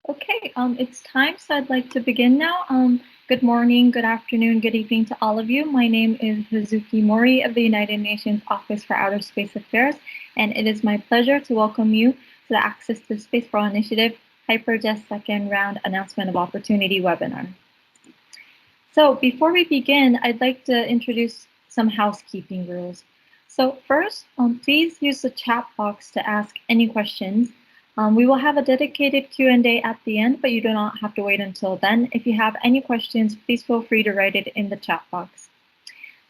Okay, it's time, so I'd like to begin now. Good morning, good afternoon, good evening to all of you. My name is Hazuki Mori of the United Nations Office for Outer Space Affairs, and it is my pleasure to welcome you to the Access to Space for All Initiative HyperGES Second Round Announcement of Opportunity webinar. So before we begin, I'd like to introduce some housekeeping rules. So first, please use the chat box to ask any questions. We will have a dedicated Q&A at the end, but you do not have to wait until then. If you have any questions, please feel free to write it in the chat box.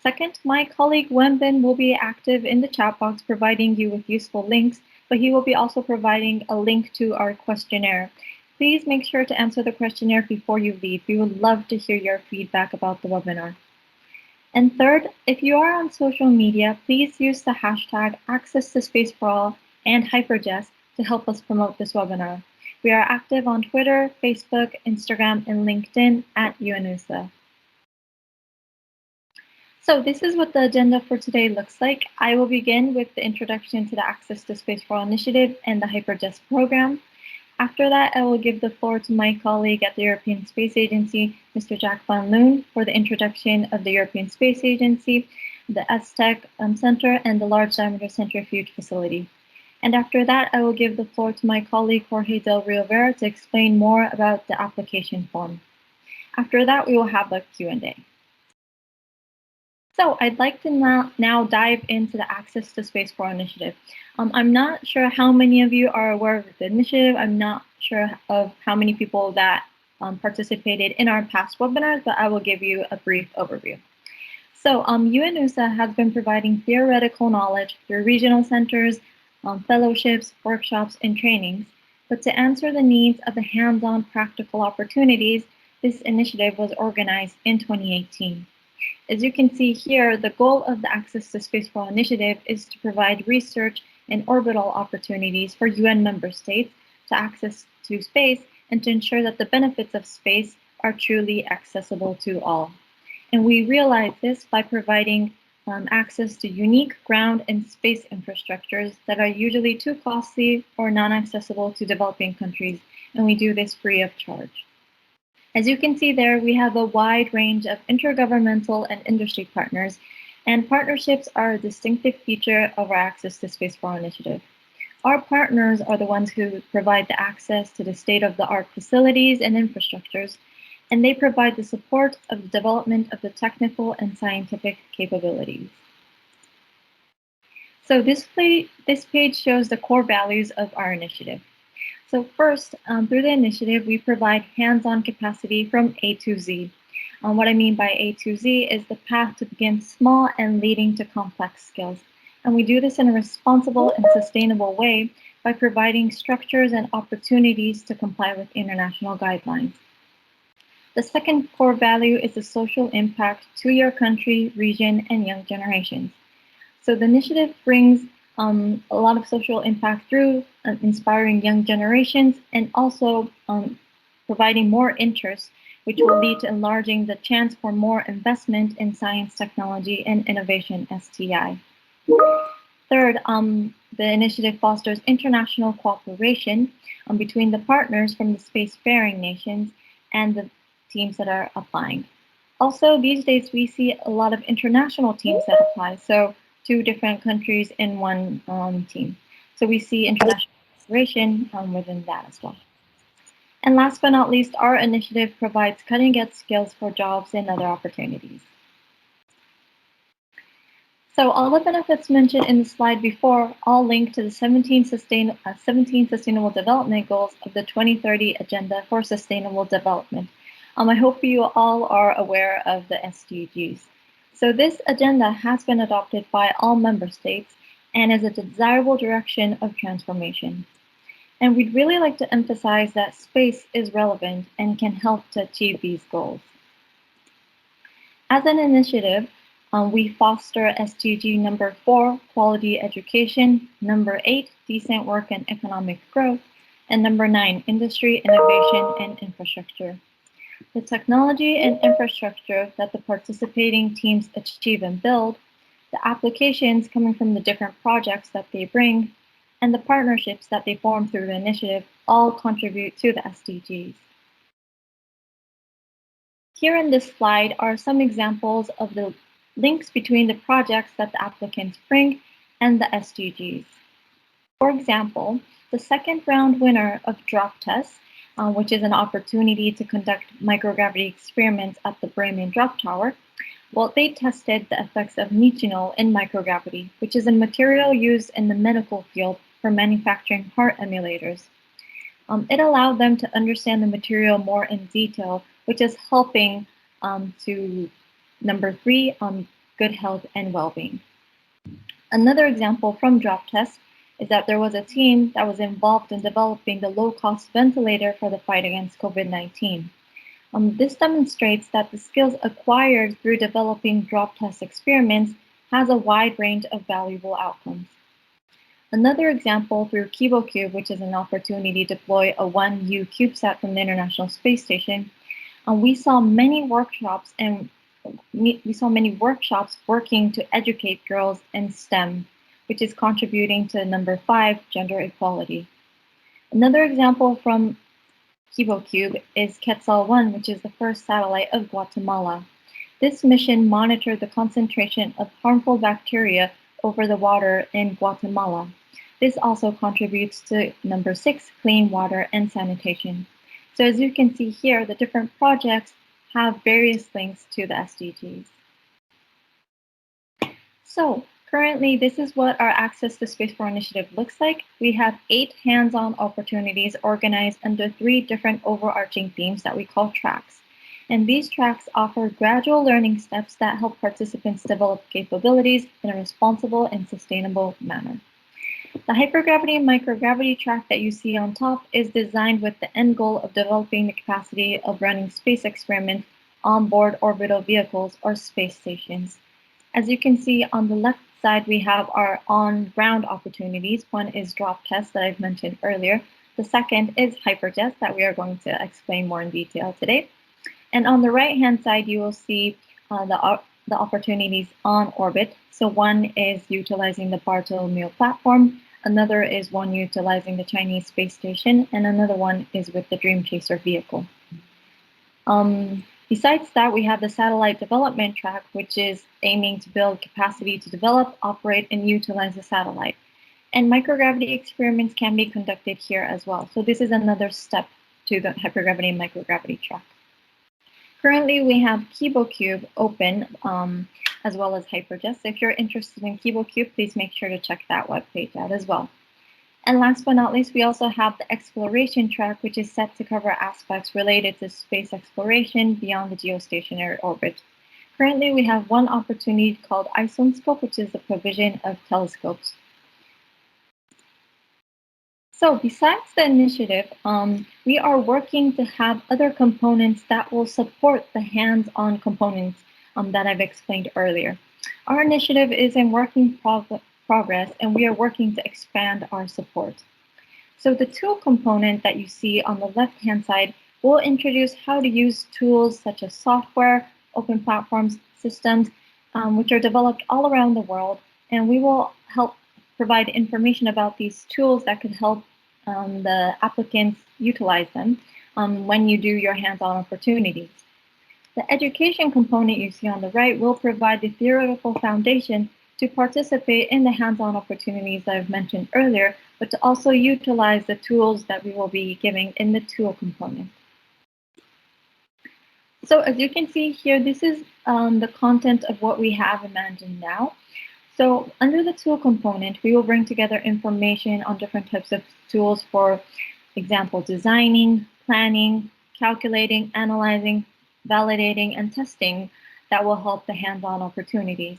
Second, my colleague Wenbin will be active in the chat box, providing you with useful links, but he will be also providing a link to our questionnaire. Please make sure to answer the questionnaire before you leave. We would love to hear your feedback about the webinar. And third, if you are on social media, please use the hashtag #AccessToSpaceForAll and HyperGES to help us promote this webinar. We are active on Twitter, Facebook, Instagram, and LinkedIn at UNOOSA. So this is what the agenda for today looks like. I will begin with the introduction to the Access to Space for All initiative and the HyperGES program. After that, I will give the floor to my colleague at the European Space Agency, Mr. Jack van Loon, for the introduction of the European Space Agency, the ESTEC Center, and the Large Diameter Centrifuge facility. And after that, I will give the floor to my colleague Jorge Del Rio-Vera to explain more about the application form. After that, we will have a Q&A. So I'd like to now dive into the Access to Space for All initiative. I'm not sure how many of you are aware of the initiative. I'm not sure of how many people that participated in our past webinars, but I will give you a brief overview. So UNOOSA has been providing theoretical knowledge through regional centers, fellowships, workshops, and trainings. But to answer the needs of the hands-on practical opportunities, this initiative was organized in 2018. As you can see here, the goal of the Access to Space for All initiative is to provide research and orbital opportunities for UN member states to access to space and to ensure that the benefits of space are truly accessible to all. And we realize this by providing access to unique ground and space infrastructures that are usually too costly or non-accessible to developing countries, and we do this free of charge. As you can see there, we have a wide range of intergovernmental and industry partners, and partnerships are a distinctive feature of our Access to Space for All initiative. Our partners are the ones who provide the access to the state-of-the-art facilities and infrastructures, and they provide the support of the development of the technical and scientific capabilities. So this page shows the core values of our initiative. So first, through the initiative, we provide hands-on capacity from A to Z. What I mean by A to Z is the path to begin small and leading to complex skills. And we do this in a responsible and sustainable way by providing structures and opportunities to comply with international guidelines. The second core value is the social impact to your country, region, and young generations. So the initiative brings a lot of social impact through inspiring young generations and also providing more interest, which will lead to enlarging the chance for more investment in science, technology, and innovation, STI. Third, the initiative fosters international cooperation between the partners from the spacefaring nations and the teams that are applying. Also, these days, we see a lot of international teams that apply. So 2 different countries in one team. So we see international cooperation within that as well. And last but not least, our initiative provides cutting-edge skills for jobs and other opportunities. So all the benefits mentioned in the slide before all link to the 17 Sustainable Development Goals of the 2030 Agenda for Sustainable Development. I hope you all are aware of the SDGs. So this agenda has been adopted by all member states and is a desirable direction of transformation. And we'd really like to emphasize that space is relevant and can help to achieve these goals. As an initiative, we foster SDG number 4, quality education, number 8, decent work and economic growth, and number 9, industry, innovation, and infrastructure. The technology and infrastructure that the participating teams achieve and build, the applications coming from the different projects that they bring, and the partnerships that they form through the initiative all contribute to the SDGs. Here in this slide are some examples of the links between the projects that the applicants bring and the SDGs. For example, the second round winner of drop tests, which is an opportunity to conduct microgravity experiments at the Bremen Drop Tower, well, they tested the effects of nitinol in microgravity, which is a material used in the medical field for manufacturing heart emulators. It allowed them to understand the material more in detail, which is helping to number 3, good health and well-being. Another example from drop test is that there was a team that was involved in developing the low-cost ventilator for the fight against COVID-19. This demonstrates that the skills acquired through developing drop test experiments has a wide range of valuable outcomes. Another example through KiboCube, which is an opportunity to deploy a 1U CubeSat from the International Space Station, we saw many workshops working to educate girls in STEM, which is contributing to number 5, gender equality. Another example from KiboCube is Quetzal-1, which is the first satellite of Guatemala. This mission monitored the concentration of harmful bacteria over the water in Guatemala. This also contributes to number 6, clean water and sanitation. So as you can see here, the different projects have various links to the SDGs. So currently, this is what our Access to Spaceport initiative looks like. We have 8 hands-on opportunities organized under 3 different overarching themes that we call tracks. And these tracks offer gradual learning steps that help participants develop capabilities in a responsible and sustainable manner. The hypergravity and microgravity track that you see on top is designed with the end goal of developing the capacity of running space experiments on board orbital vehicles or space stations. As you can see on the left side, we have our on-ground opportunities. One is drop test that I've mentioned earlier. The second is HyperGES that we are going to explain more in detail today. And on the right-hand side, you will see the opportunities on orbit. So one is utilizing the Bartolomeo platform, another is one utilizing the Chinese space station, and another one is with the Dream Chaser vehicle. Besides that, we have the satellite development track, which is aiming to build capacity to develop, operate, and utilize the satellite. And microgravity experiments can be conducted here as well. So this is another step to the hypergravity and microgravity track. Currently, we have KiboCube open, as well as HyperGES. So if you're interested in KiboCube, please make sure to check that webpage out as well. And last but not least, we also have the exploration track, which is set to cover aspects related to space exploration beyond the geostationary orbit. Currently, we have one opportunity called ISONScope, which is the provision of telescopes. So besides the initiative, we are working to have other components that will support the hands-on components that I've explained earlier. Our initiative is in working progress, and we are working to expand our support. So the tool component that you see on the left-hand side will introduce how to use tools such as software, open platforms, systems, which are developed all around the world, and we will help provide information about these tools that could help the applicants utilize them when you do your hands-on opportunities. The education component you see on the right will provide the theoretical foundation to participate in the hands-on opportunities that I've mentioned earlier, but to also utilize the tools that we will be giving in the tool component. So as you can see here, this is the content of what we have imagined now. So under the tool component, we will bring together information on different types of tools, for example, designing, planning, calculating, analyzing, validating, and testing that will help the hands-on opportunities.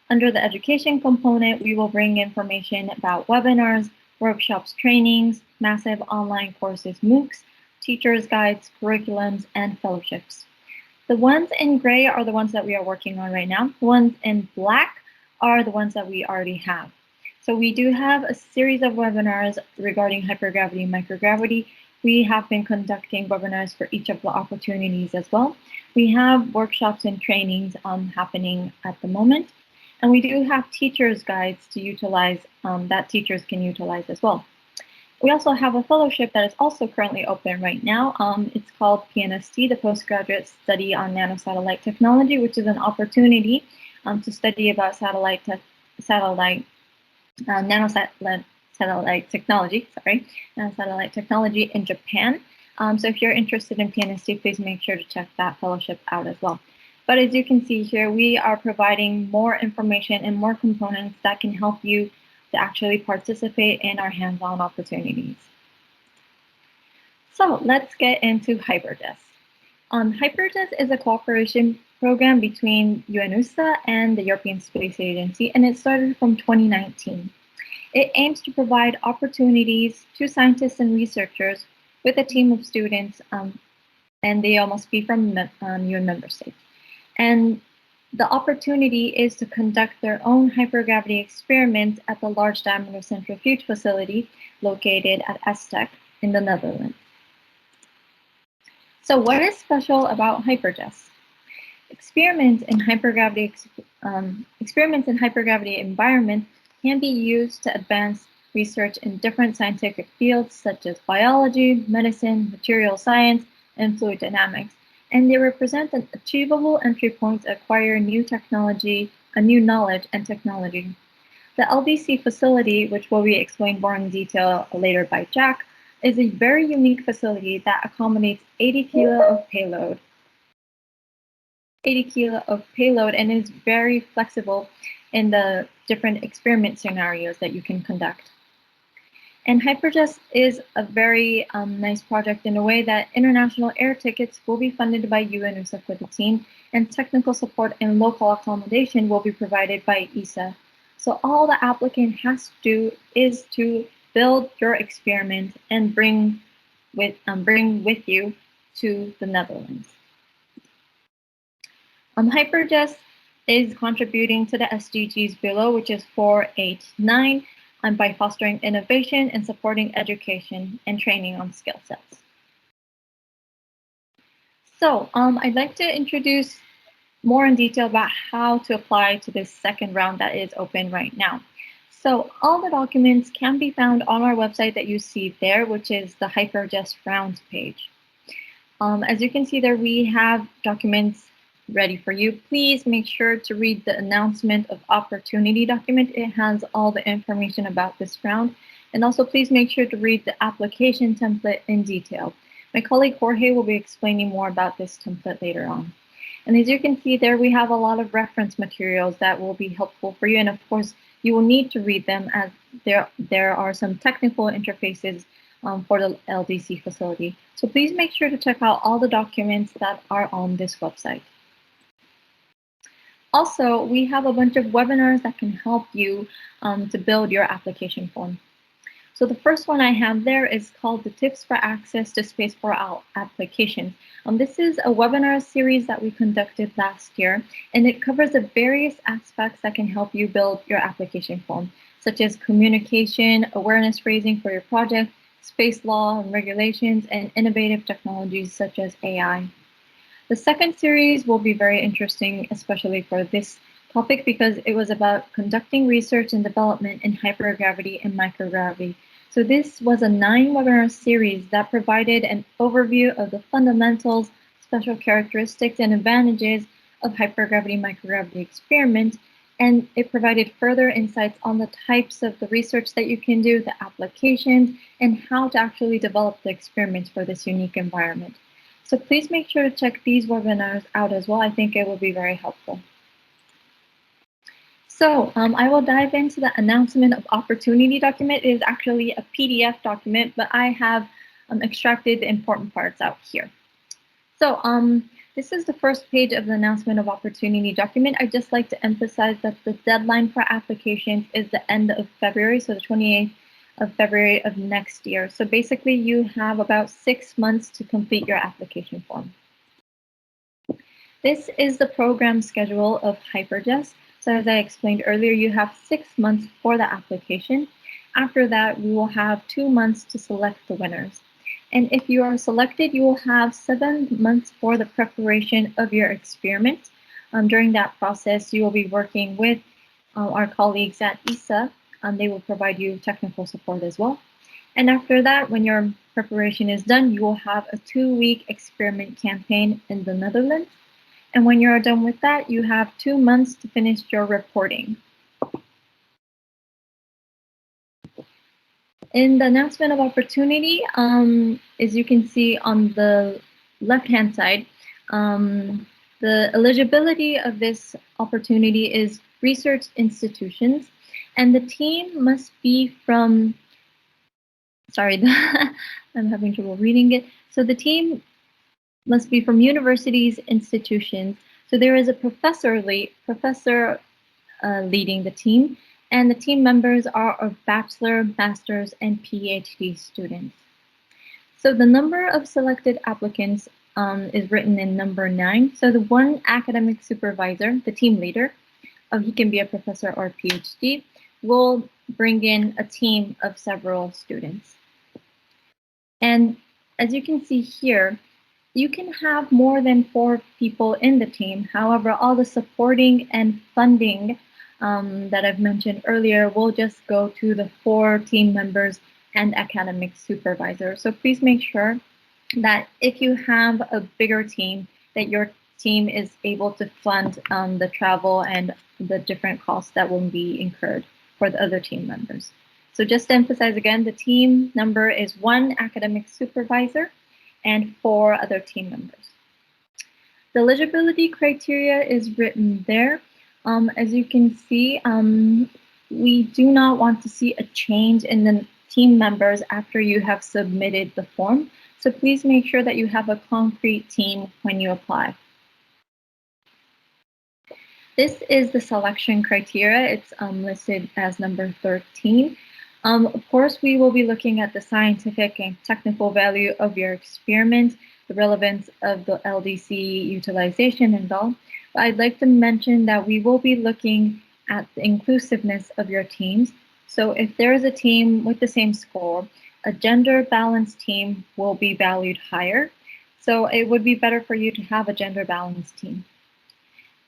Under the education component, we will bring information about webinars, workshops, trainings, massive online courses, MOOCs, teachers' guides, curriculums, and fellowships. The ones in gray are the ones that we are working on right now. The ones in black are the ones that we already have. So we do have a series of webinars regarding hypergravity and microgravity. We have been conducting webinars for each of the opportunities as well. We have workshops and trainings happening at the moment. And we do have teachers' guides to utilize, that teachers can utilize as well. We also have a fellowship that is also currently open right now. It's called PNST, the Postgraduate Study on Nanosatellite Technology, which is an opportunity to study about satellite technology, satellite technology in Japan. So if you're interested in PNST, please make sure to check that fellowship out as well. But as you can see here, we are providing more information and more components that can help you to actually participate in our hands-on opportunities. So let's get into HyperGES. HyperGES is a cooperation program between UNOOSA and the European Space Agency, and it started from 2019. It aims to provide opportunities to scientists and researchers with a team of students, and they all must be from UN member states. And the opportunity is to conduct their own hypergravity experiments at the Large Diameter Centrifuge facility located at ESTEC in the Netherlands. So what is special about HyperGES? Experiments in hypergravity environments can be used to advance research in different scientific fields such as biology, medicine, material science, and fluid dynamics. And they represent an achievable entry point to acquire new knowledge and technology. The LDC facility, which will be explained more in detail later by Jack, is a very unique facility that accommodates 80 kilo of payload. 80 kilo of payload, and is very flexible in the different experiment scenarios that you can conduct. And HyperGES is a very nice project in a way that international air tickets will be funded by UNOOSA for the team, and technical support and local accommodation will be provided by ESA. So all the applicant has to do is to build your experiment and bring with you to the Netherlands. HyperGES is contributing to the SDGs below, which is 4, 8, 9. By fostering innovation and supporting education and training on skill sets. So I'd like to introduce more in detail about how to apply to this second round that is open right now. So all the documents can be found on our website that you see there, which is the HyperGES rounds page. As you can see there, we have documents ready for you. Please make sure to read the announcement of opportunity document. It has all the information about this round. And also please make sure to read the application template in detail. My colleague Jorge will be explaining more about this template later on. And as you can see there, we have a lot of reference materials that will be helpful for you. And of course, you will need to read them as there are some technical interfaces for the LDC facility. So please make sure to check out all the documents that are on this website. Also, we have a bunch of webinars that can help you to build your application form. So the first one I have there is called the Tips for Access to Spaceport Applications. This is a webinar series that we conducted last year, and it covers the various aspects that can help you build your application form, such as communication, awareness raising for your project, space law and regulations, and innovative technologies such as AI. The second series will be very interesting, especially for this topic, because it was about conducting research and development in hypergravity and microgravity. So this was a 9-webinar series that provided an overview of the fundamentals, special characteristics, and advantages of hypergravity microgravity experiments, and it provided further insights on the types of the research that you can do, the applications, and how to actually develop the experiments for this unique environment. So please make sure to check these webinars out as well. I think it will be very helpful. So I will dive into the announcement of opportunity document. It is actually a PDF document, but I have extracted the important parts out here. So this is the first page of the announcement of opportunity document. I'd just like to emphasize that the deadline for applications is the end of February, so the 28th of February of next year. So basically you have about 6 months to complete your application form. This is the program schedule of HyperGES. So as I explained earlier, you have 6 months for the application. After that, we will have 2 months to select the winners. And if you are selected, you will have 7 months for the preparation of your experiment. During that process, you will be working with our colleagues at ESA. They will provide you technical support as well. And after that, when your preparation is done, you will have a 2-week experiment campaign in the Netherlands. And when you're done with that, you have 2 months to finish your reporting. In the announcement of opportunity, as you can see on the left-hand side, the eligibility of this opportunity is research institutions, and the team must be from, sorry, I'm having trouble reading it. So the team must be from universities, institutions. So there is a professor leading the team, and the team members are of bachelor, master's, and PhD students. So the number of selected applicants is written in number 9. So the one academic supervisor, the team leader, he can be a professor or a PhD, will bring in a team of several students. And as you can see here, you can have more than 4 people in the team. However, all the supporting and funding that I've mentioned earlier will just go to the 4 team members and academic supervisor. So please make sure that if you have a bigger team, that your team is able to fund the travel and the different costs that will be incurred for the other team members. So just to emphasize again, the team number is 1 academic supervisor and 4 other team members. The eligibility criteria is written there. As you can see, we do not want to see a change in the team members after you have submitted the form. So please make sure that you have a concrete team when you apply. This is the selection criteria. It's listed as number 13. Of course, we will be looking at the scientific and technical value of your experiment, the relevance of the LDC utilization and all. But I'd like to mention that we will be looking at the inclusiveness of your teams. So if there is a team with the same score, a gender balanced team will be valued higher. So it would be better for you to have a gender balanced team.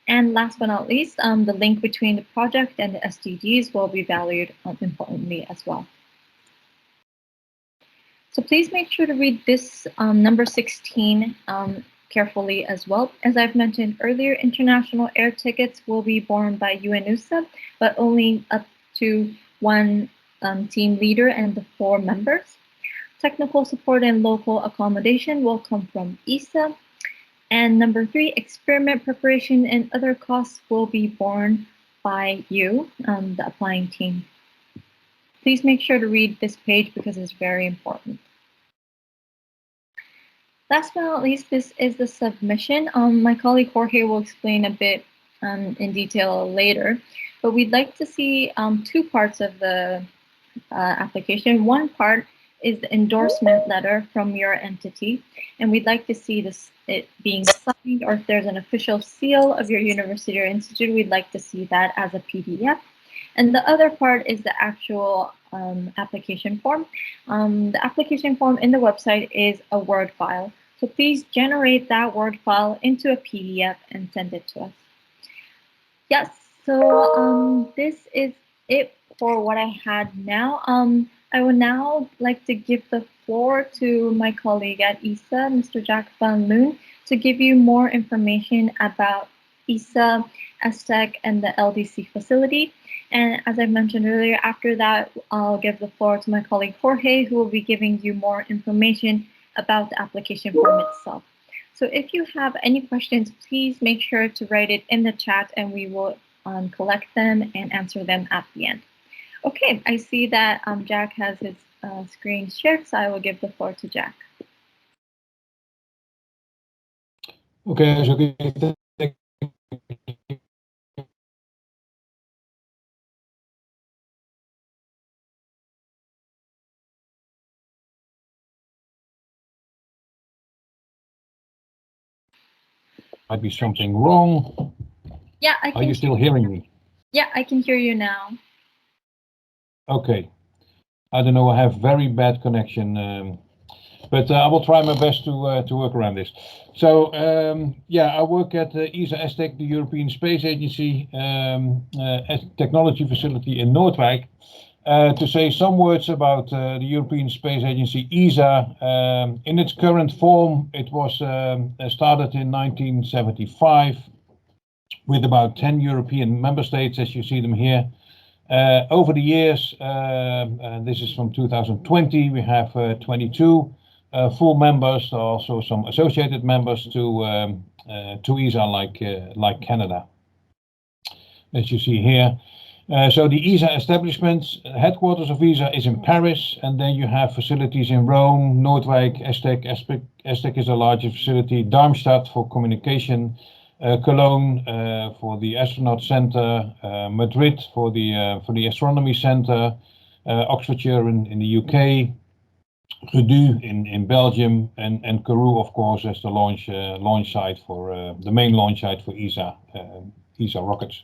And last but not least, the link between the project and the SDGs will be valued importantly as well. So please make sure to read this number 16 carefully as well. As I've mentioned earlier, international air tickets will be borne by UNOOSA, but only up to 1 team leader and the 4 members. Technical support and local accommodation will come from ESA. And number 3, experiment preparation and other costs will be borne by you, the applying team. Please make sure to read this page because it's very important. Last but not least, this is the submission. My colleague Jorge will explain a bit in detail later, but we'd like to see 2 parts of the application. One part is the endorsement letter from your entity, and we'd like to see it being signed, or if there's an official seal of your university or institute, we'd like to see that as a PDF. And the other part is the actual application form. The application form in the website is a Word file. So please generate that Word file into a PDF and send it to us. Yes, so this is it for what I had now. I would now like to give the floor to my colleague at ESA, Mr. Jack van Loon, to give you more information about ESA, ESTEC, and the LDC facility. And as I mentioned earlier, after that, I'll give the floor to my colleague Jorge, who will be giving you more information about the application form itself. So if you have any questions, please make sure to write it in the chat and we will collect them and answer them at the end. Okay, I see that Jack has his screen shared, so I will give the floor to Jack. Okay, so might be something wrong. Yeah, I can. Are you still hearing me? Yeah, I can hear you now. Okay. I don't know, I have very bad connection, but I will try my best to work around this. So yeah, I work at ESA ESTEC, the European Space Agency technology facility in Noordwijk. to say some words about the European Space Agency, ESA. In its current form, it was started in 1975 with about 10 European member states, as you see them here. Over the years, and this is from 2020, we have 22 full members, also some associated members to ESA, like Canada, as you see here. So the ESA establishments, headquarters of ESA is in Paris, and then you have facilities in Rome, Noordwijk, ESTEC. ESTEC is the largest facility, Darmstadt for communication, Cologne for the astronaut center, Madrid for the astronomy center, Oxfordshire in the UK, Redu in Belgium, and Kourou, of course, as the launch site for the main launch site for ESA rockets.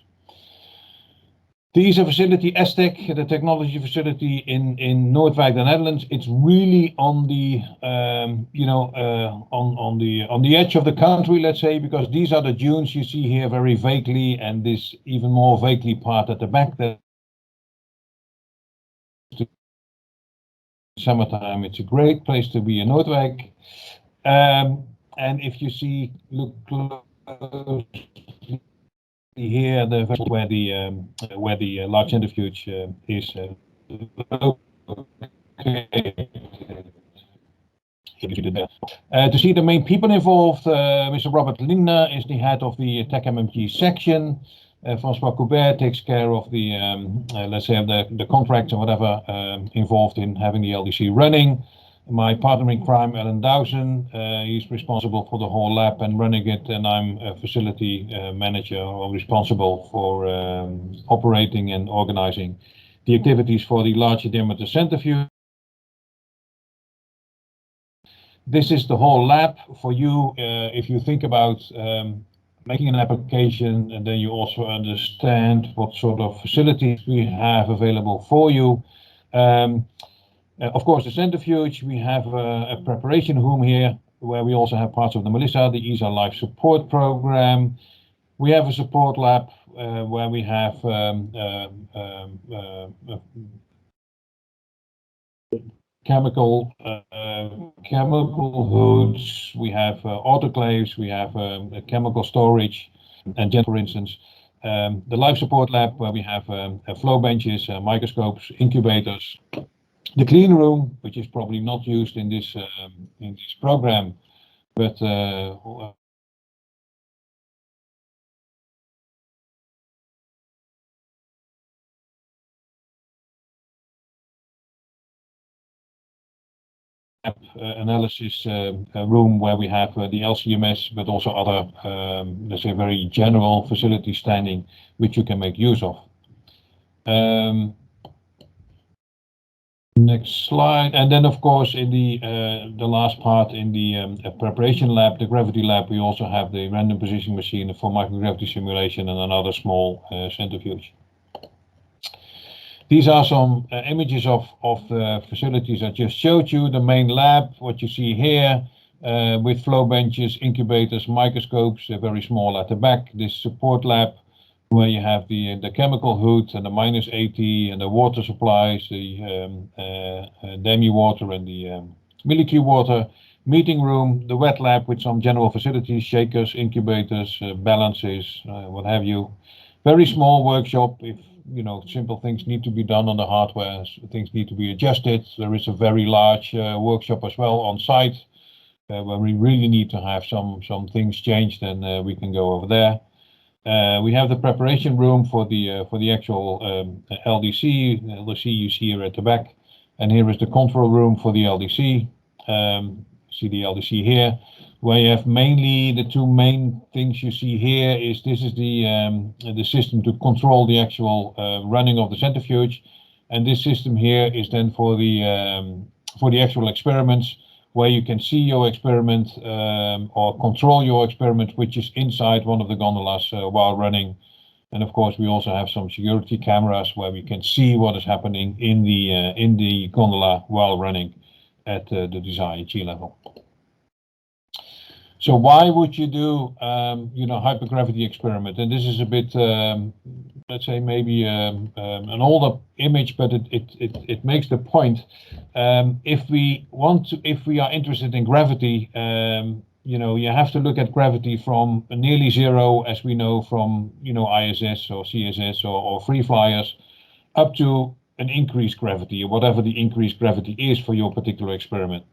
The ESA facility, ESTEC, the technology facility in Noordwijk, the Netherlands, it's really on the on the edge of the country, let's say, because these are the dunes you see here very vaguely, and this even more vaguely part at the back. That summertime, it's a great place to be in Noordwijk. And if you look close here, where the large centrifuge is to see the main people involved, Mr. Robert Lindner is the head of the TechMMG section. François Coubert takes care of the let's say the contracts and whatever involved in having the LDC running. My partner in crime, Alan Dowson, he's responsible for the whole lab and running it, and I'm a facility manager or responsible for operating and organizing the activities for the Large Diameter Centrifuge. This is the whole lab for you. If you think about making an application, and then you also understand what sort of facilities we have available for you. Of course, the centrifuge, we have a preparation room here where we also have parts of the Melissa, the ESA Life Support Program. We have a support lab where we have chemical hoods, we have autoclaves, we have chemical storage, and for instance, the life support lab where we have flow benches, microscopes, incubators. The clean room, which is probably not used in this program, but analysis room where we have the LCMS, but also other, let's say, very general facility standing, which you can make use of. Next slide, and then of course in the last part in the preparation lab, the gravity lab, we also have the random positioning machine for microgravity simulation and another small centrifuge. These are some images of the facilities I just showed you. The main lab, what you see here, with flow benches, incubators, microscopes, very small at the back. This support lab, where you have the chemical hood and the -80 and the water supplies, the demi-water and the millicube water. Meeting room, the wet lab with some general facilities, shakers, incubators, balances, what have you. Very small workshop. If simple things need to be done on the hardware, things need to be adjusted. There is a very large workshop as well on site, where we really need to have some things changed, and we can go over there. We have the preparation room for the actual LDC. LDC you see here at the back, and here is the control room for the LDC. See the LDC here, where you have mainly the two main things you see here. This is the system to control the actual running of the centrifuge, and this system here is then for the actual experiments, where you can see your experiment or control your experiment, which is inside one of the gondolas while running. And of course, we also have some security cameras where we can see what is happening in the gondola while running at the desired G level. So why would you do, hypergravity experiment? And this is a bit, let's say maybe an older image, but it makes the point. If we are interested in gravity, you have to look at gravity from nearly zero, as we know from, ISS or CSS or free flyers, up to an increased gravity, or whatever the increased gravity is for your particular experiment.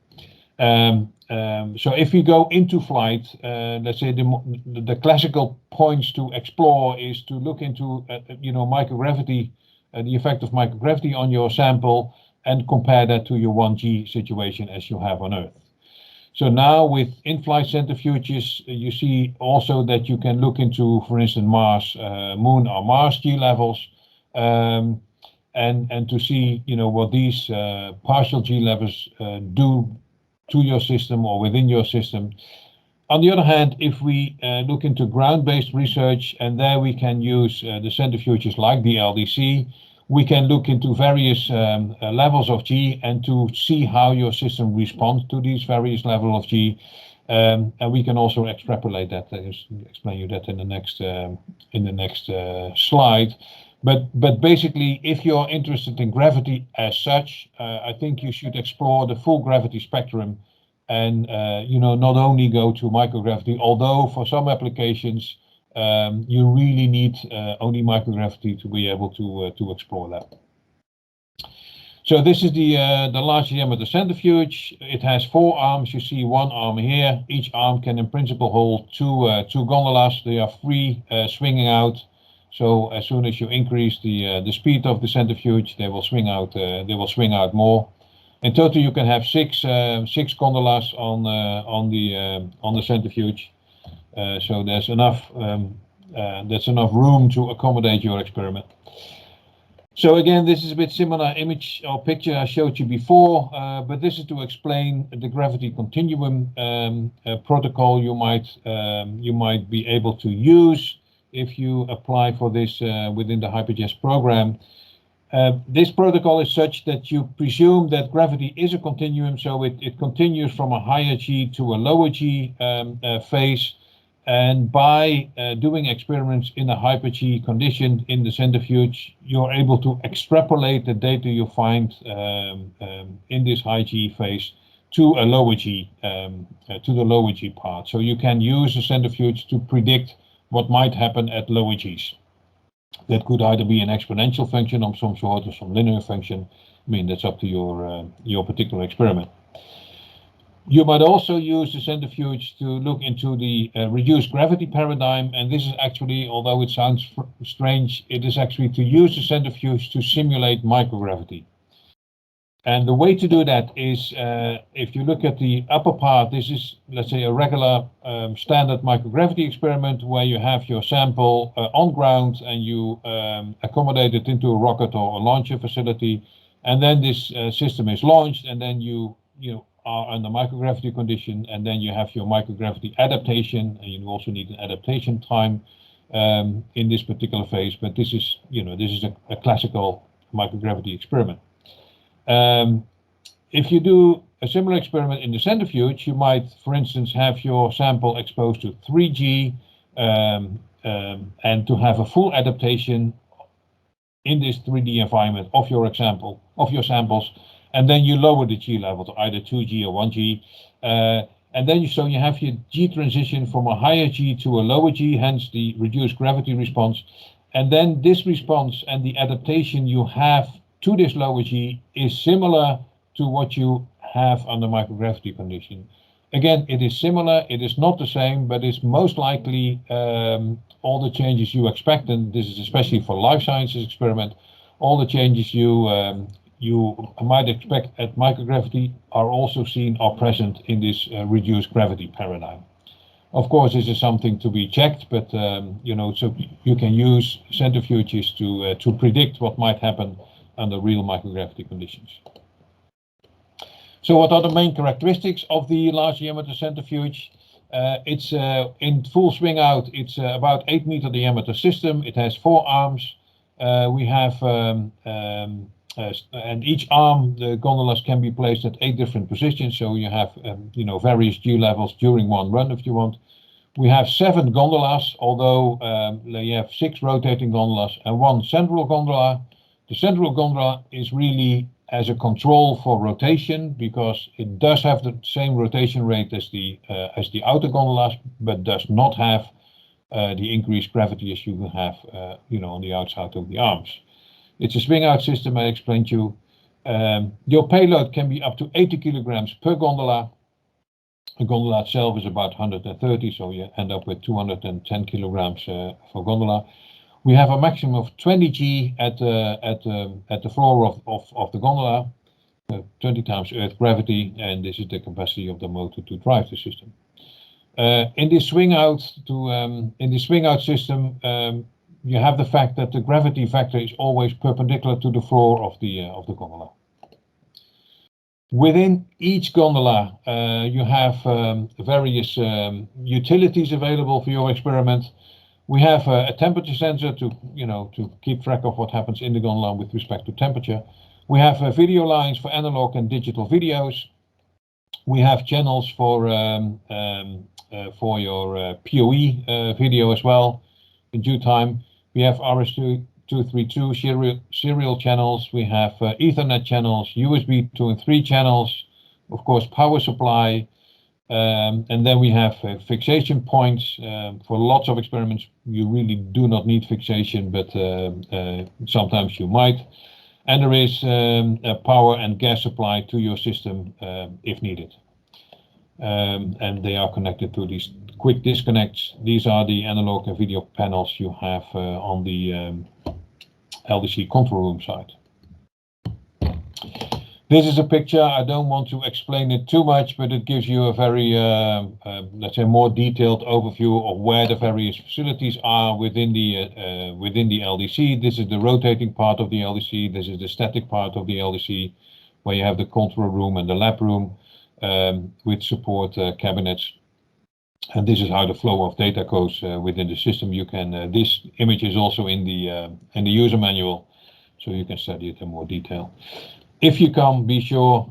So if we go into flight, let's say the classical points to explore is to look into, microgravity, the effect of microgravity on your sample, and compare that to your 1G situation as you have on Earth. So now with in-flight centrifuges, you see also that you can look into, for instance, Mars, Moon or Mars G levels, and to see, what these partial G levels do to your system or within your system. On the other hand, if we look into ground-based research, and there we can use the centrifuges like the LDC, we can look into various levels of G and to see how your system responds to these various levels of G. And we can also extrapolate that. I'll explain you that in the next slide. But basically, if you're interested in gravity as such, I think you should explore the full gravity spectrum, and not only go to microgravity. Although for some applications, you really need only microgravity to be able to explore that. So this is the large diameter centrifuge. It has 4 arms. You see one arm here. Each arm can in principle hold two gondolas. They are free swinging out. So as soon as you increase the speed of the centrifuge, they will swing out. They will swing out more. In total, you can have six gondolas on the centrifuge. So there's enough. That's enough room to accommodate your experiment. So again, this is a bit similar image or picture I showed you before, but this is to explain the gravity continuum protocol you might be able to use if you apply for this within the HyperGES program. This protocol is such that you presume that gravity is a continuum, so it continues from a higher G to a lower G phase. And by doing experiments in a hyper-G condition in the centrifuge, you're able to extrapolate the data you find in this high G phase to a lower G, to the lower G part. So you can use the centrifuge to predict what might happen at lower Gs. That could either be an exponential function of some sort or some linear function. I mean, that's up to your particular experiment. You might also use the centrifuge to look into the reduced gravity paradigm, and this is actually, although it sounds strange, it is actually to use the centrifuge to simulate microgravity. And the way to do that is, if you look at the upper part, this is, let's say, a regular standard microgravity experiment where you have your sample on ground and you accommodate it into a rocket or a launcher facility, and then this system is launched, and then you are under microgravity condition, and then you have your microgravity adaptation, and you also need an adaptation time in this particular phase. But this is, a classical microgravity experiment. If you do a similar experiment in the centrifuge, you might, for instance, have your sample exposed to 3G and to have a full adaptation in this 3D environment of your samples, and then you lower the G level to either 2G or 1G, and then you have your G transition from a higher G to a lower G, hence the reduced gravity response, and then this response and the adaptation you have to this lower G is similar to what you have under microgravity condition. Again, it is similar, it is not the same, but it's most likely all the changes you expect, and this is especially for life sciences experiment, all the changes you might expect at microgravity are also seen or present in this reduced gravity paradigm. Of course, this is something to be checked, but so you can use centrifuges to predict what might happen under real microgravity conditions. So what are the main characteristics of the large diameter centrifuge? It's in full swing out, it's about 8 meter diameter system. It has 4 arms. We have and each arm, the gondolas can be placed at 8 different positions, so you have various G levels during one run if you want. We have 7 gondolas, although you have 6 rotating gondolas and 1 central gondola. The central gondola is really as a control for rotation, because it does have the same rotation rate as the outer gondolas, but does not have the increased gravity as you have on the outside of the arms. It's a swing out system I explained to you. Your payload can be up to 80 kilograms per gondola. The gondola itself is about 130, so you end up with 210 kilograms for gondola. We have a maximum of 20 G at the floor of the gondola, 20 times Earth gravity, and this is the capacity of the motor to drive the system. In this swing out system, you have the fact that the gravity factor is always perpendicular to the floor of the gondola. Within each gondola, you have various utilities available for your experiment. We have a temperature sensor to keep track of what happens in the gondola with respect to temperature. We have video lines for analog and digital videos. We have channels for your PoE video as well in due time. We have RS-232 serial channels. We have Ethernet channels, USB 2 and 3 channels, of course power supply, and then we have fixation points. For lots of experiments you really do not need fixation, but sometimes you might. And there is a power and gas supply to your system if needed. And they are connected to these quick disconnects. These are the analog and video panels you have on the LDC control room side. This is a picture. I don't want to explain it too much, but it gives you a very, let's say, more detailed overview of where the various facilities are within the LDC. This is the rotating part of the LDC. This is the static part of the LDC, where you have the control room and the lab room with support cabinets. And this is how the flow of data goes within the system. You can. This image is also in the user manual, so you can study it in more detail. If you come, be sure,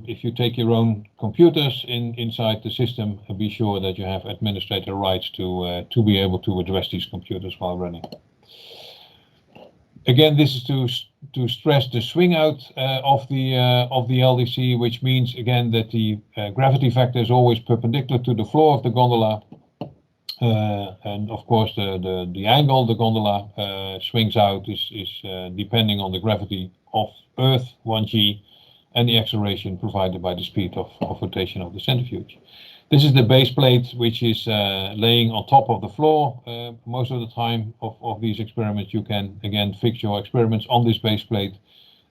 if you take your own computers inside the system, be sure that you have administrator rights to be able to address these computers while running. Again, this is to stress the swing out of the LDC, which means again that the gravity factor is always perpendicular to the floor of the gondola, and of course the angle the gondola swings out is depending on the gravity of Earth, 1g, and the acceleration provided by the speed of rotation of the centrifuge. This is the base plate, which is laying on top of the floor. Most of the time of these experiments, you can again fix your experiments on this base plate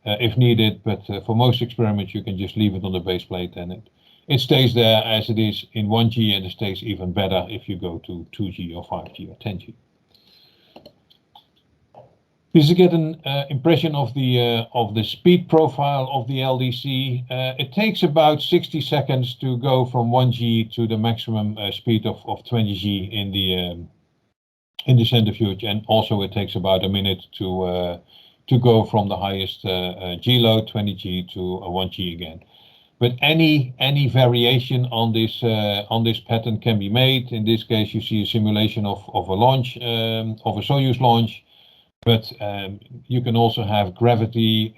if needed, but for most experiments you can just leave it on the base plate, and it stays there as it is in 1g, and it stays even better if you go to 2g or 5g or 10g. Just to get an impression of the speed profile of the LDC, it takes about 60 seconds to go from 1g to the maximum speed of 20g in the centrifuge, and also it takes about a minute to go from the highest G load 20g to a 1g again. But any variation on this pattern can be made. In this case, you see a simulation of a launch of a Soyuz launch. But you can also have gravity,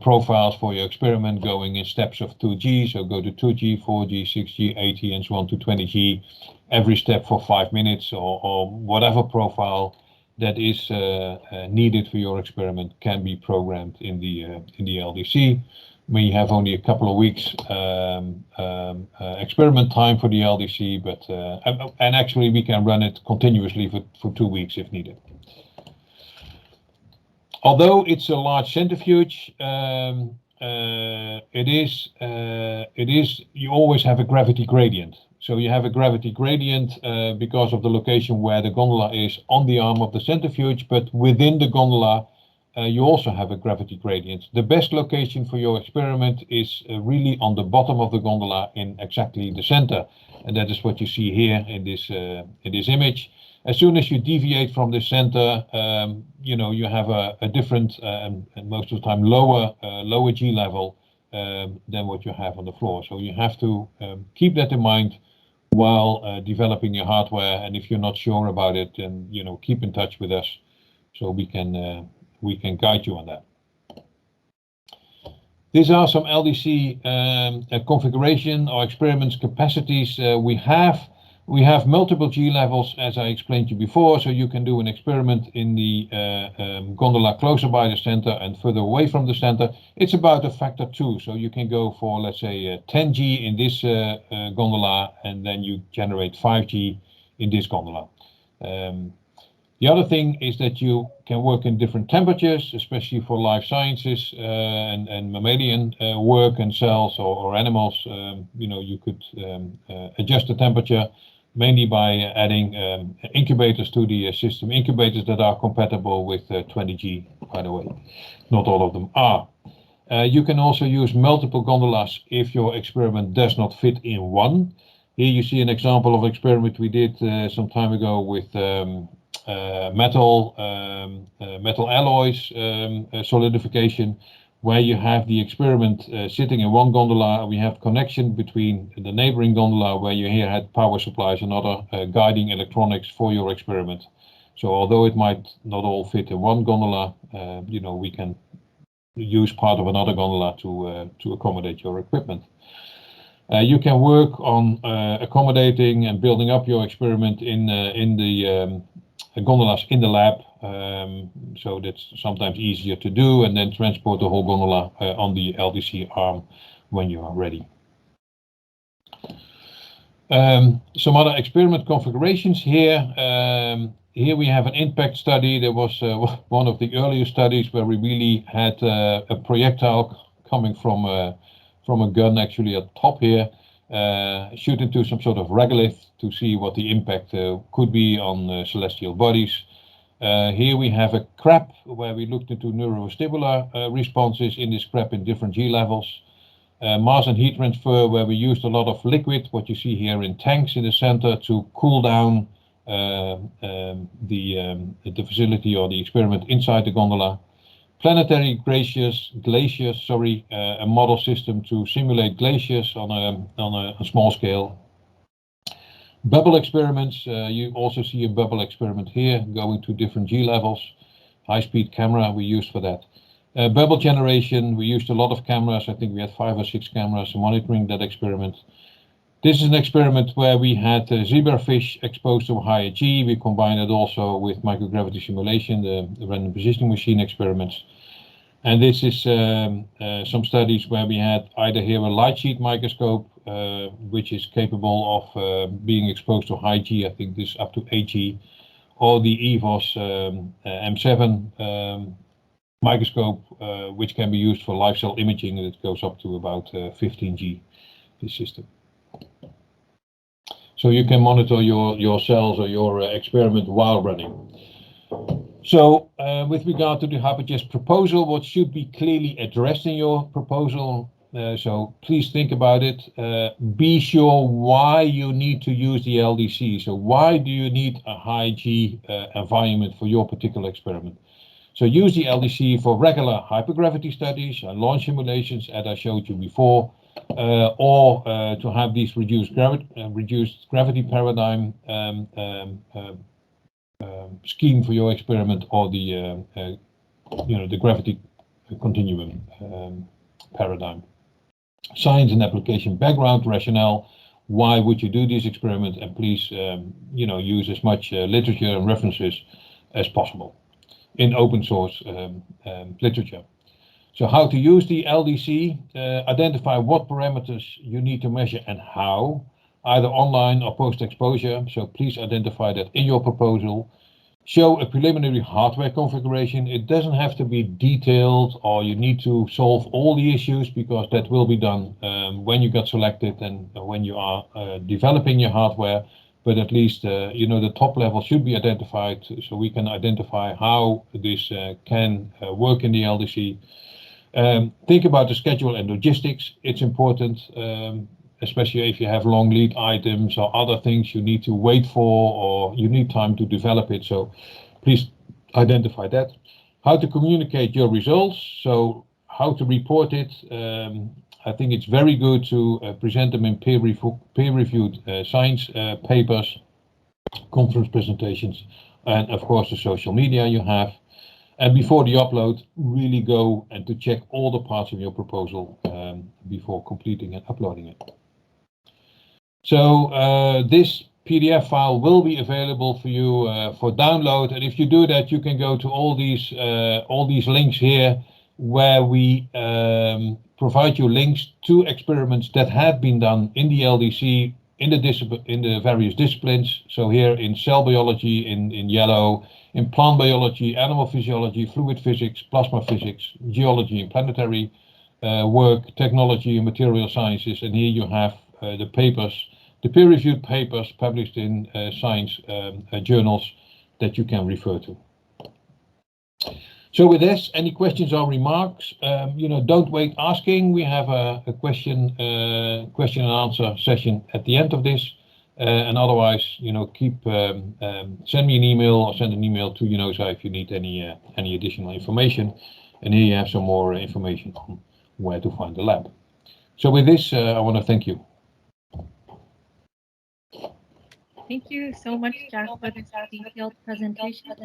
profiles for your experiment going in steps of 2g. So go to 2g, 4g, 6g, 8g, and so on to 20g. Every step for 5 minutes, or whatever profile that is needed for your experiment can be programmed in the LDC. We have only a couple of weeks experiment time for the LDC, but and actually we can run it continuously for 2 weeks if needed. Although it's a large centrifuge, you always have a gravity gradient. So you have a gravity gradient because of the location where the gondola is on the arm of the centrifuge, but within the gondola you also have a gravity gradient. The best location for your experiment is really on the bottom of the gondola in exactly the center, and that is what you see here in this image. As soon as you deviate from the center, you have a different, and most of the time lower G level than what you have on the floor. So you have to keep that in mind while developing your hardware. And if you're not sure about it, then keep in touch with us so we can guide you on that. These are some LDC configuration or experiments capacities we have. We have multiple G levels, as I explained to you before, so you can do an experiment in the gondola closer by the center and further away from the center. It's about a factor 2, so you can go for, let's say, 10G in this gondola, and then you generate 5G in this gondola. The other thing is that you can work in different temperatures, especially for life sciences and mammalian work and cells or animals. You could adjust the temperature mainly by adding incubators to the system, incubators that are compatible with 20G, by the way. Not all of them are. You can also use multiple gondolas if your experiment does not fit in one. Here you see an example of experiment we did some time ago with metal alloys solidification, where you have the experiment sitting in one gondola. We have connection between the neighboring gondola, where you here had power supplies and other guiding electronics for your experiment. So although it might not all fit in one gondola, we can use part of another gondola to accommodate your equipment. You can work on accommodating and building up your experiment in the gondolas in the lab, so that's sometimes easier to do, and then transport the whole gondola on the LDC arm when you are ready. Some other experiment configurations here. Here we have an impact study. There was one of the earlier studies where we really had a projectile coming from a gun, actually at the top here, shoot into some sort of regolith to see what the impact could be on celestial bodies. Here we have a CRAP where we looked into neurovestibular responses in this CRAP in different G levels. Mass and heat transfer, where we used a lot of liquid, what you see here in tanks in the center, to cool down the facility or the experiment inside the gondola. Planetary glaciers, a model system to simulate glaciers on a small scale. Bubble experiments, you also see a bubble experiment here going to different G levels. High-speed camera we used for that. Bubble generation, we used a lot of cameras. I think we had 5 or 6 cameras monitoring that experiment. This is an experiment where we had zebrafish exposed to higher G. We combined it also with microgravity simulation, the random positioning machine experiments. And this is some studies where we had either here a light sheet microscope, which is capable of being exposed to high G, I think this up to 8G, or the EVOS M7 microscope, which can be used for live cell imaging, and it goes up to about 15G, this system. So you can monitor your cells or your experiment while running. So with regard to the HyperGES proposal, what should be clearly addressed in your proposal, so please think about it. Be sure why you need to use the LDC. So why do you need a high G environment for your particular experiment? So use the LDC for regular hypergravity studies and launch simulations, as I showed you before, or to have these reduced gravity paradigm scheme for your experiment, or the the gravity continuum paradigm. Science and application background rationale. Why would you do this experiment? And please, use as much literature and references as possible in open source literature. So how to use the LDC, identify what parameters you need to measure and how, either online or post-exposure. So please identify that in your proposal. Show a preliminary hardware configuration. It doesn't have to be detailed, or you need to solve all the issues, because that will be done when you get selected and when you are developing your hardware. But at least, the top level should be identified, so we can identify how this can work in the LDC. Think about the schedule and logistics. It's important. especially if you have long lead items or other things you need to wait for, or you need time to develop it. So please identify that. How to communicate your results, so how to report it. I think it's very good to present them in peer-reviewed science papers, conference presentations, and of course the social media you have. And before the upload, really go and to check all the parts of your proposal before completing and uploading it. So this PDF file will be available for you for download, and if you do that, you can go to all these links here, where we provide you links to experiments that have been done in the LDC in the various disciplines. So here in cell biology in yellow, in plant biology, animal physiology, fluid physics, plasma physics, geology and planetary work, technology and material sciences, and here you have the papers, the peer-reviewed papers published in science journals that you can refer to. So with this, any questions or remarks, don't wait asking. We have a question and answer session at the end of this. And otherwise, keep send me an email or send an email to UNOOSA if you need any additional information. And here you have some more information on where to find the lab. So with this, I want to thank you. Thank you so much, Jack, for this detailed presentation.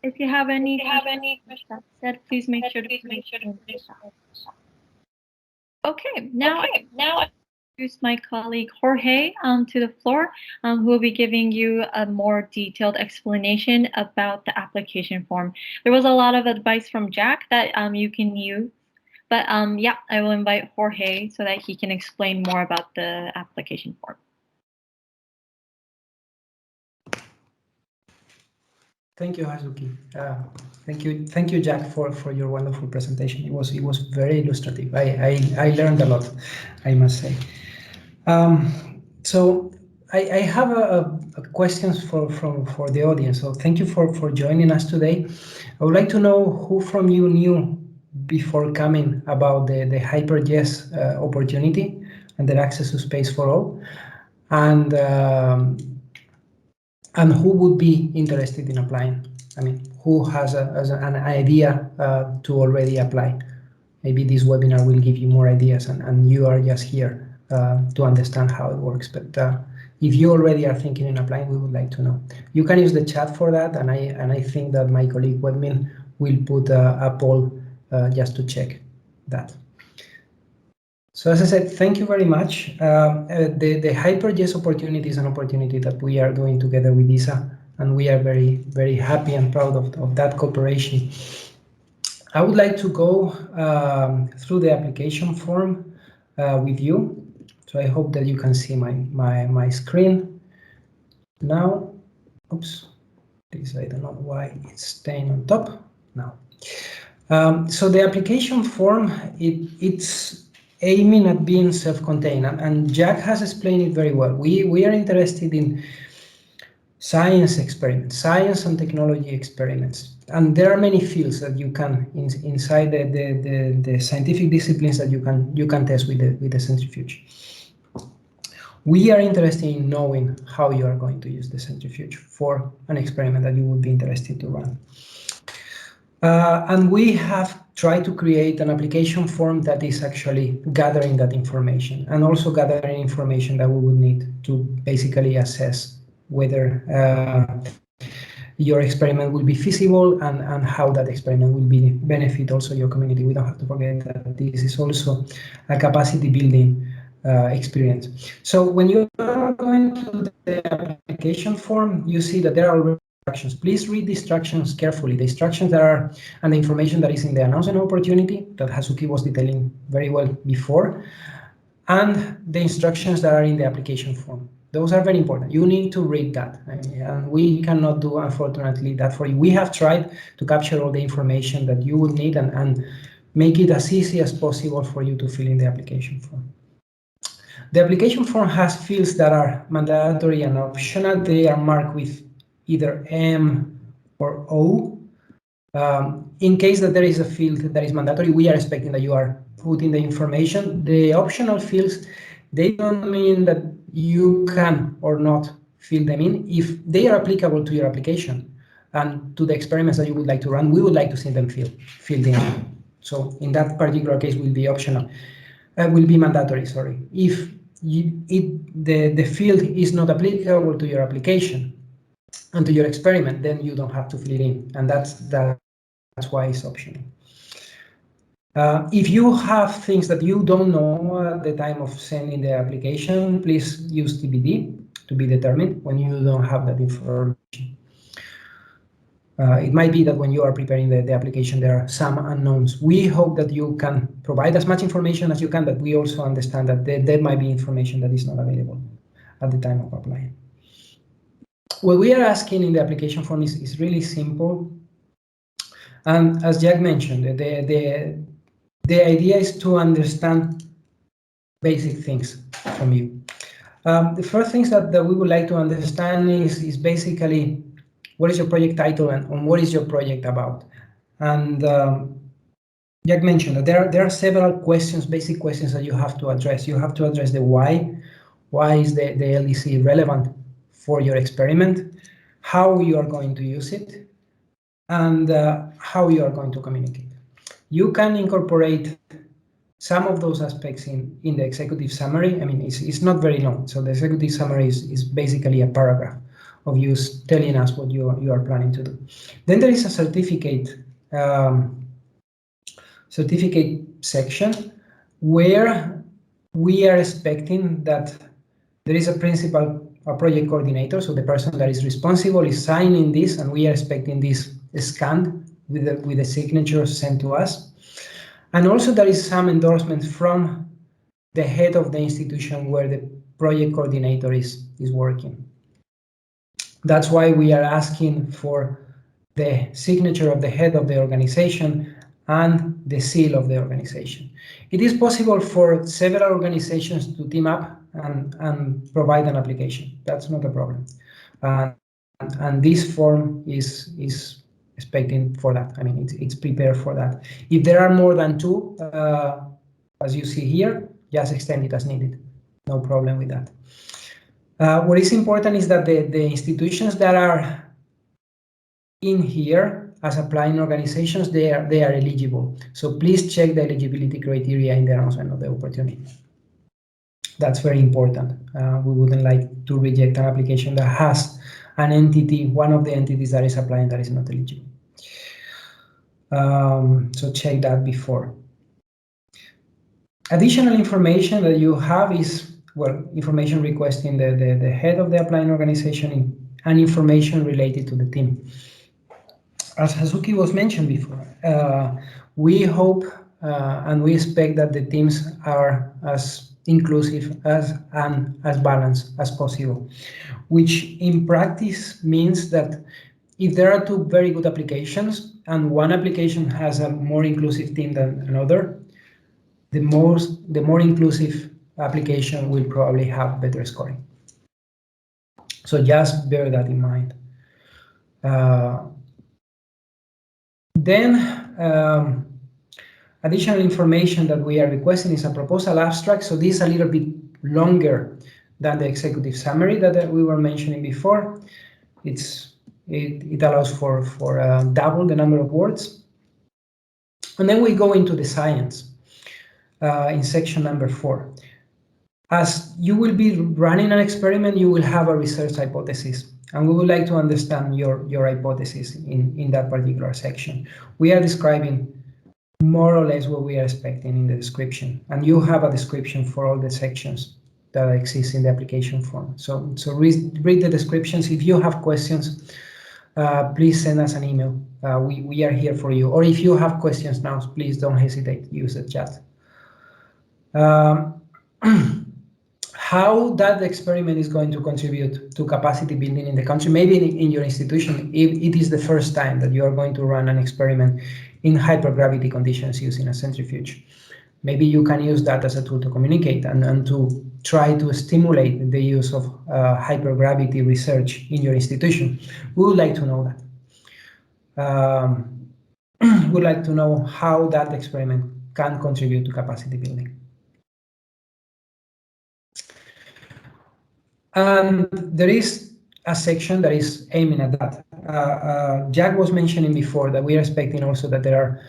If you have any questions said, please make sure to put it in the chat. Okay, now I introduce my colleague Jorge to the floor, who will be giving you a more detailed explanation about the application form. There was a lot of advice from Jack that you can use, but yeah, I will invite Jorge so that he can explain more about the application form. Thank you, Hazuki. Thank you, Jack, for your wonderful presentation. It was very illustrative. I learned a lot, I must say. So I have questions for the audience. So thank you for joining us today. I would like to know who from you knew before coming about the HyperGES opportunity and the access to space for all, and who would be interested in applying? I mean, who has an idea to already apply? Maybe this webinar will give you more ideas, and you are just here to understand how it works. But if you already are thinking in applying, we would like to know. You can use the chat for that, and I think that my colleague Wedmin will put a poll just to check that. So as I said, thank you very much. The HyperGES opportunity is an opportunity that we are doing together with ESA, and we are very, very happy and proud of that cooperation. I would like to go through the application form with you. So I hope that you can see my screen now. Oops, this I don't know why it's staying on top now. So the application form, it's aiming at being self-contained, and Jack has explained it very well. We are interested in science experiments, science and technology experiments, and there are many fields that you can inside the scientific disciplines that you can test with the centrifuge. We are interested in knowing how you are going to use the centrifuge for an experiment that you would be interested to run. And we have tried to create an application form that is actually gathering that information, and also gathering information that we would need to basically assess whether your experiment will be feasible and how that experiment will benefit also your community. We don't have to forget that this is also a capacity building experience. So when you are going to the application form, you see that there are instructions. Please read the instructions carefully. The instructions that are and the information that is in the announcement opportunity that Hazuki was detailing very well before, and the instructions that are in the application form. Those are very important. You need to read that, and we cannot do, unfortunately, that for you. We have tried to capture all the information that you would need and make it as easy as possible for you to fill in the application form. The application form has fields that are mandatory and optional. They are marked with either M or O. In case that there is a field that is mandatory, we are expecting that you are putting the information. The optional fields, They don't mean that you can or not fill them in. If they are applicable to your application and to the experiments that you would like to run, we would like to see them filled in. So in that particular case, will be optional, will be mandatory. Sorry, if the field is not applicable to your application and to your experiment, then you don't have to fill it in, and that's why it's optional. If you have things that you don't know at the time of sending the application, please use TBD, to be determined, when you don't have that information. It might be that when you are preparing the application, there are some unknowns. We hope that you can provide as much information as you can, but we also understand that there might be information that is not available at the time of applying. What we are asking in the application form is really simple. And as Jack mentioned, the idea is to understand basic things from you. The first things that we would like to understand is basically what is your project title and what is your project about. And Jack mentioned that there are several questions, basic questions that you have to address. You have to address the why. Why is the LDC relevant for your experiment? How you are going to use it, and how you are going to communicate. You can incorporate some of those aspects in the executive summary. I mean, it's not very long. So the executive summary is basically a paragraph of you telling us what you are planning to do. Then there is a certificate section where we are expecting that there is a principal, a project coordinator. So the person that is responsible is signing this, and we are expecting this scanned with the signature sent to us. And also there is some endorsement from the head of the institution where the project coordinator is working. That's why we are asking for the signature of the head of the organization and the seal of the organization. It is possible for several organizations to team up and provide an application. That's not a problem. And this form is expecting for that. I mean, it's prepared for that. If there are more than two, as you see here, just extend it as needed. No problem with that. What is important is that the institutions that are in here as applying organizations, they are eligible. So please check the eligibility criteria in the announcement of the opportunity. That's very important. We wouldn't like to reject an application that has an entity, one of the entities that is applying that is not eligible. So check that before. Additional information that you have is, well, information requesting the head of the applying organization and information related to the team. As Hazuki was mentioned before, we hope and we expect that the teams are as inclusive and as balanced as possible, which in practice means that if there are two very good applications and one application has a more inclusive team than another, the more inclusive application will probably have better scoring. So just bear that in mind. Then additional information that we are requesting is a proposal abstract. So this is a little bit longer than the executive summary that we were mentioning before. It allows for double the number of words. And then we go into the science in section number 4. As you will be running an experiment, you will have a research hypothesis. And we would like to understand your hypothesis in that particular section. We are describing more or less what we are expecting in the description. And you have a description for all the sections that exist in the application form. So read the descriptions. If you have questions, please send us an email. We are here for you. Or if you have questions now, please don't hesitate. Use the chat. How that experiment is going to contribute to capacity building in the country, maybe in your institution, if it is the first time that you are going to run an experiment in hypergravity conditions using a centrifuge. Maybe you can use that as a tool to communicate and to try to stimulate the use of hypergravity research in your institution. We would like to know that. We would like to know how that experiment can contribute to capacity building. And there is a section that is aiming at that. Jack was mentioning before that we are expecting also that there are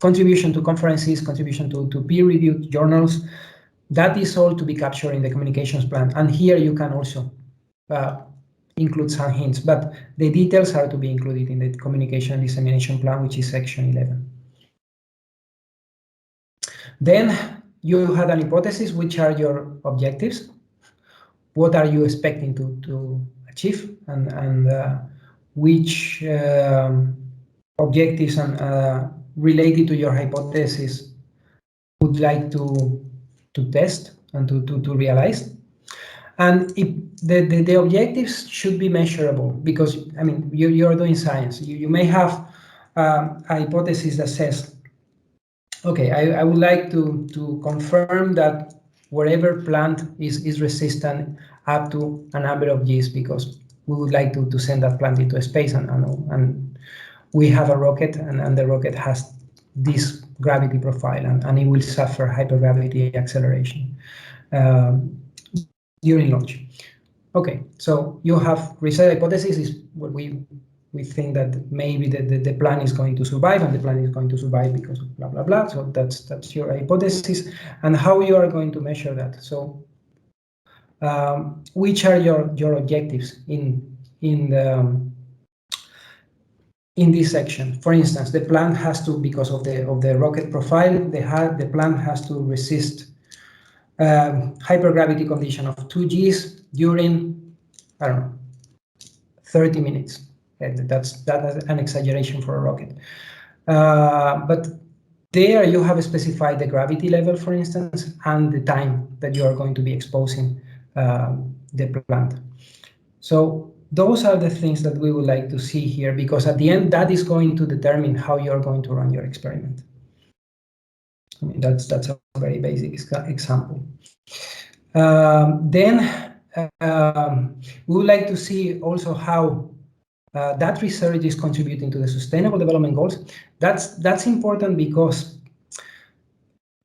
contribution to conferences, contribution to peer-reviewed journals. That is all to be captured in the communications plan. And here you can also include some hints, but the details are to be included in the communication and dissemination plan, which is section 11. Then you had an hypothesis, which are your objectives. What are you expecting to achieve, and which objectives and related to your hypothesis would like to test and to realize. And if the objectives should be measurable, because I mean you're doing science. You may have a hypothesis that says, okay, I would like to confirm that wherever plant is resistant up to a number of Gs, because we would like to send that plant into space, and we have a rocket, and the rocket has this gravity profile, and it will suffer hypergravity acceleration during launch. Okay, so you have research hypothesis is what we think that maybe the plan is going to survive, and the plan is going to survive because of blah blah blah. So that's your hypothesis, and how you are going to measure that. So which are your objectives in this section? For instance, the plant has to, because of the rocket profile, the plant has to resist hypergravity condition of 2 Gs during, I don't know, 30 minutes. And that's an exaggeration for a rocket. But there you have specified the gravity level, for instance, and the time that you are going to be exposing the plant. So those are the things that we would like to see here, because at the end, that is going to determine how you're going to run your experiment. I mean, that's a very basic example. Then we would like to see also how that research is contributing to the Sustainable Development Goals. That's important because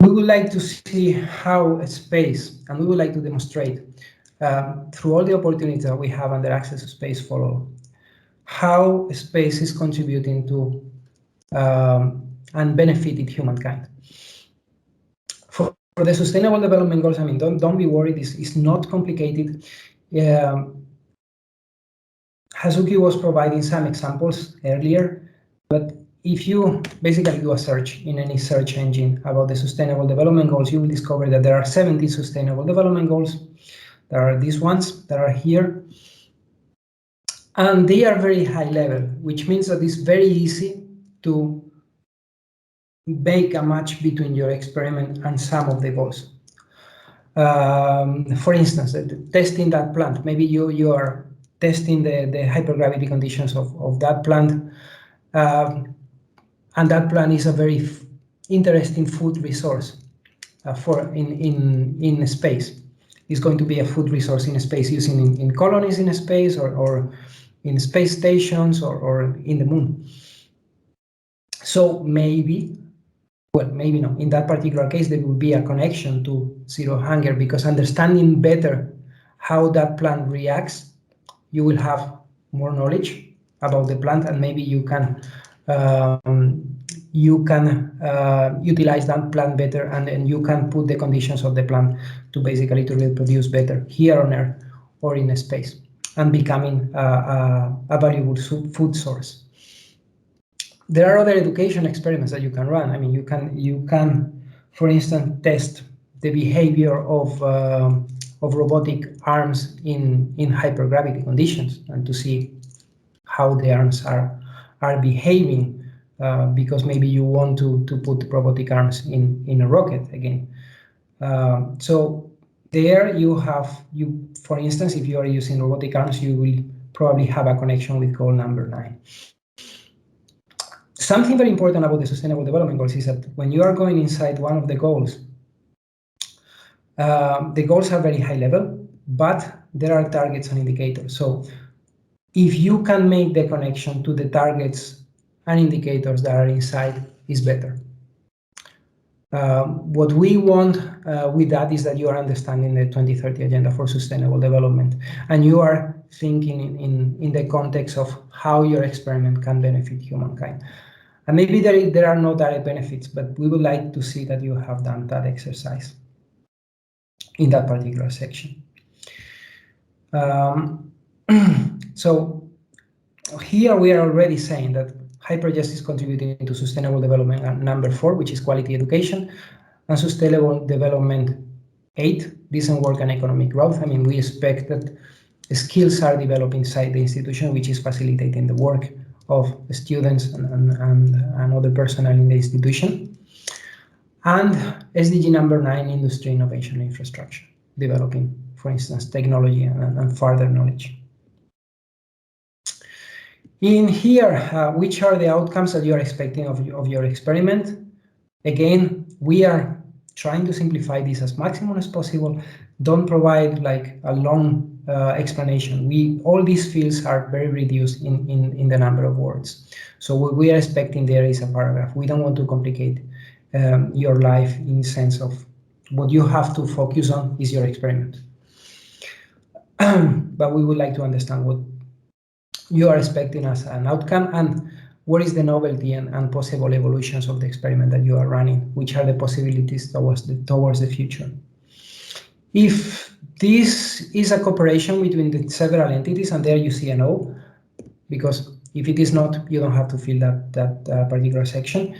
we would like to see how space, and we would like to demonstrate through all the opportunities that we have under Access to Space for All, how space is contributing to and benefiting humankind. For the Sustainable Development Goals, I mean, don't be worried. It's not complicated. Hazuki was providing some examples earlier, but if you basically do a search in any search engine about the Sustainable Development Goals, you will discover that there are 70 Sustainable Development Goals. There are these ones that are here, and they are very high level, which means that it's very easy to make a match between your experiment and some of the goals. For instance, testing that plant. Maybe you are testing the hypergravity conditions of that plant, and that plant is a very interesting food resource for in space. It's going to be a food resource in space, using in colonies in space, or in space stations, or in the moon. So maybe, well, maybe not. In that particular case, there will be a connection to zero hunger, because understanding better how that plant reacts, you will have more knowledge about the plant, and maybe you can utilize that plant better, and then you can put the conditions of the plant to basically to reproduce better here on Earth or in space, and becoming a valuable food source. There are other education experiments that you can run. I mean, you can, for instance, test the behavior of robotic arms in hypergravity conditions, and to see how the arms are behaving, because maybe you want to put robotic arms in a rocket again. So there you have, for instance, if you are using robotic arms, you will probably have a connection with goal number 9. Something very important about the Sustainable Development Goals is that when you are going inside one of the goals, the goals are very high level, but there are targets and indicators. So if you can make the connection to the targets and indicators that are inside, is better. What we want with that is that you are understanding the 2030 Agenda for Sustainable Development, and you are thinking in the context of how your experiment can benefit humankind. And maybe there are no direct benefits, but we would like to see that you have done that exercise in that particular section. So here we are already saying that HyperGES is contributing to Sustainable Development number 4, which is quality education, and Sustainable Development 8, decent work and economic growth. I mean, we expect that skills are developed inside the institution, which is facilitating the work of students and other personnel in the institution. And SDG number 9, industry, innovation, infrastructure, developing, for instance, technology and further knowledge. In here, which are the outcomes that you are expecting of your experiment? Again, we are trying to simplify this as maximum as possible. Don't provide like a long explanation. All these fields are very reduced in the number of words. So what we are expecting there is a paragraph. We don't want to complicate your life in the sense of what you have to focus on is your experiment. But we would like to understand what you are expecting as an outcome and what is the novelty and possible evolutions of the experiment that you are running, which are the possibilities towards the future. If this is a cooperation between the several entities, and there you see a no, because if it is not, you don't have to fill that particular section,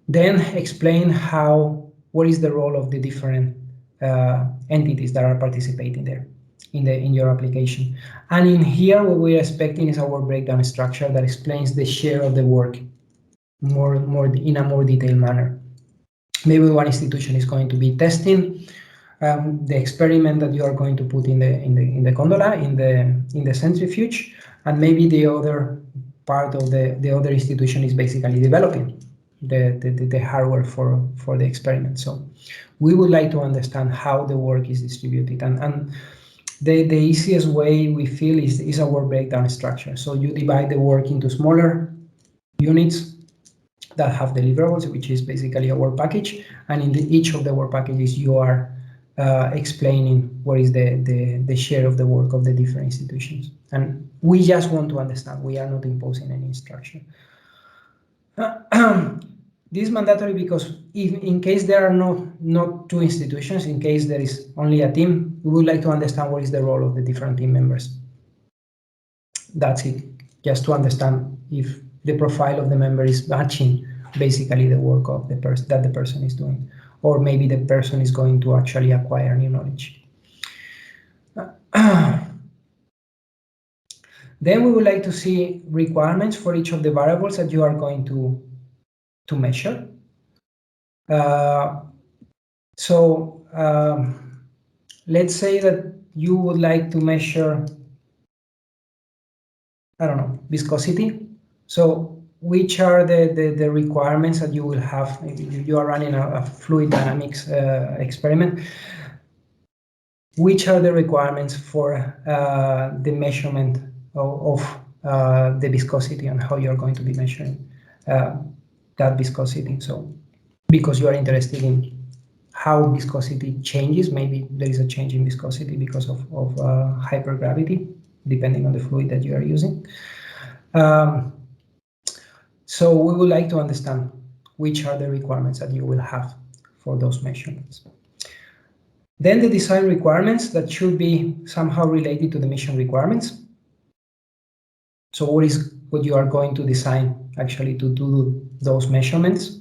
then explain what is the role of the different entities that are participating there in your application. And in here, what we're expecting is our breakdown structure that explains the share of the work more in a more detailed manner. Maybe one institution is going to be testing the experiment that you are going to put in the gondola, in the centrifuge, and maybe the other part of the other institution is basically developing the hardware for the experiment. So we would like to understand how the work is distributed, and the easiest way we feel is our breakdown structure. So you divide the work into smaller units that have deliverables, which is basically our package, and in each of the work packages you are explaining what is the share of the work of the different institutions. And we just want to understand. We are not imposing any instruction. This is mandatory because in case there are not two institutions, in case there is only a team, we would like to understand what is the role of the different team members. That's it, just to understand if the profile of the member is matching basically the work of the person that the person is doing, or maybe the person is going to actually acquire new knowledge. Then we would like to see requirements for each of the variables that you are going to measure. Let's say that you would like to measure, I don't know, viscosity. So which are the requirements that you will have if you are running a fluid dynamics experiment? Which are the requirements for the measurement of the viscosity and how you're going to be measuring that viscosity? So because you are interested in how viscosity changes, maybe there is a change in viscosity because of hypergravity, depending on the fluid that you are using. So we would like to understand which are the requirements that you will have for those measurements. Then the design requirements that should be somehow related to the mission requirements. So what you are going to design actually to do those measurements,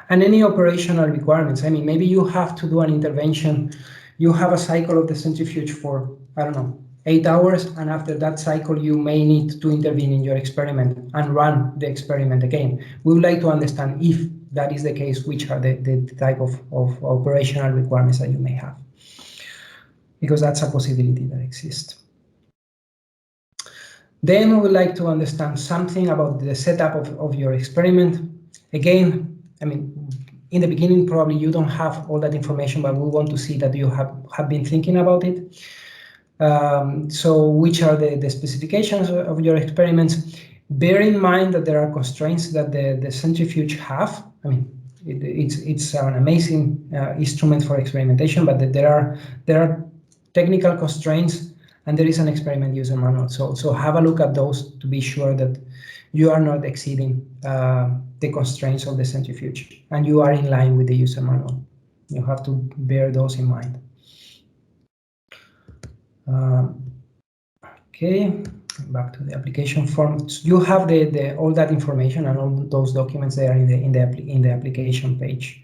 and any operational requirements. I mean, maybe you have to do an intervention. You have a cycle of the centrifuge for, I don't know, 8 hours, and after that cycle you may need to intervene in your experiment and run the experiment again. We would like to understand if that is the case, which are the type of operational requirements that you may have, because that's a possibility that exists. Then we would like to understand something about the setup of your experiment. Again, I mean, in the beginning probably you don't have all that information, but we want to see that you have been thinking about it. So which are the specifications of your experiments? Bear in mind that there are constraints that the centrifuge have. I mean, It's an amazing instrument for experimentation, but there are technical constraints, and there is an experiment user manual. So have a look at those to be sure that you are not exceeding the constraints of the centrifuge, and you are in line with the user manual. You have to bear those in mind. Okay, back to the application form. You have all that information and all those documents there in the application page,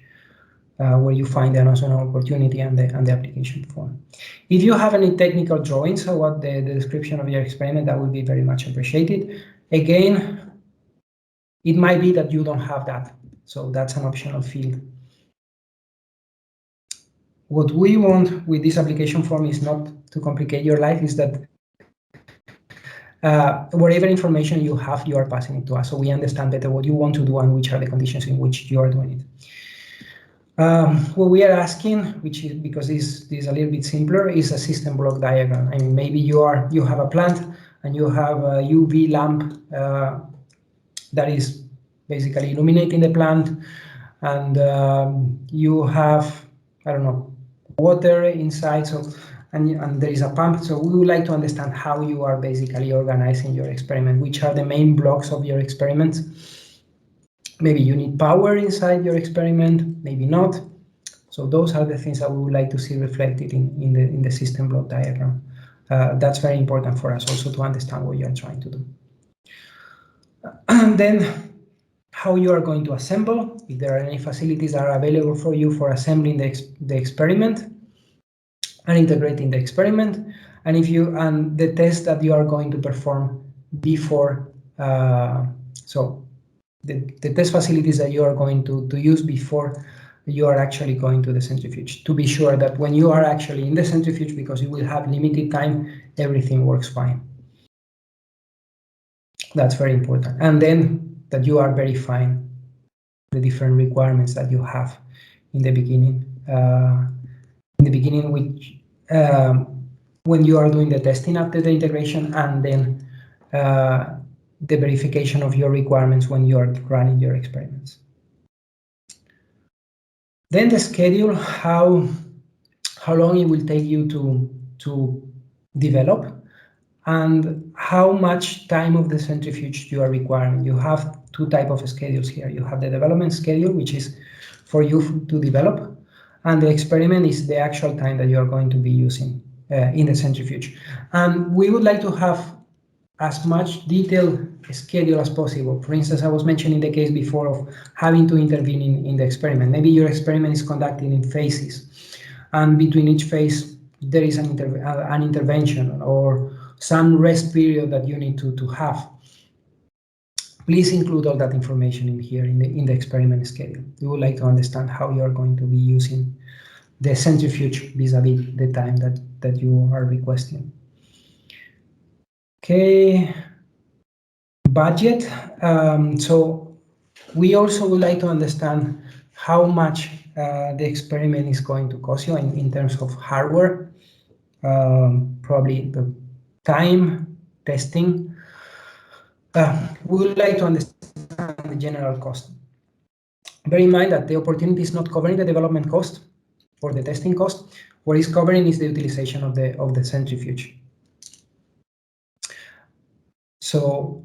where you find the announcement opportunity and the application form. If you have any technical drawings about the description of your experiment, that would be very much appreciated. Again, it might be that you don't have that, so that's an optional field. What we want with this application form is not to complicate your life, is that whatever information you have, you are passing it to us, so we understand better what you want to do and which are the conditions in which you are doing it. What we are asking, which is, because this is a little bit simpler, is a system block diagram. I mean, maybe you have a plant and you have a UV lamp that is basically illuminating the plant, and you have, I don't know, water inside, and there is a pump. So we would like to understand how you are basically organizing your experiment, which are the main blocks of your experiment. Maybe you need power inside your experiment, maybe not. So those are the things that we would like to see reflected in the system block diagram. That's very important for us also to understand what you are trying to do. And then how you are going to assemble, if there are any facilities that are available for you for assembling the experiment and integrating the experiment, and the test that you are going to perform before. So the test facilities that you are going to use before you are actually going to the centrifuge, to be sure that when you are actually in the centrifuge, because you will have limited time, everything works fine. That's very important. And then that you are verifying the different requirements that you have in the beginning. Which when you are doing the testing after the integration, and then the verification of your requirements when you are running your experiments. Then the schedule, how long it will take you to develop, and how much time of the centrifuge you are requiring. You have two types of schedules here. You have the development schedule, which is for you to develop, and the experiment is the actual time that you are going to be using in the centrifuge. And we would like to have as much detailed schedule as possible. For instance, I was mentioning the case before of having to intervene in the experiment. Maybe your experiment is conducted in phases, and between each phase there is an intervention or some rest period that you need to have. Please include all that information in here in the experiment schedule. We would like to understand how you are going to be using the centrifuge vis-a-vis the time that you are requesting. Okay, budget. So we also would like to understand how much the experiment is going to cost you in terms of hardware, probably the time, testing. We would like to understand the general cost. Bear in mind that the opportunity is not covering the development cost or the testing cost. What is covering is the utilization of the centrifuge. So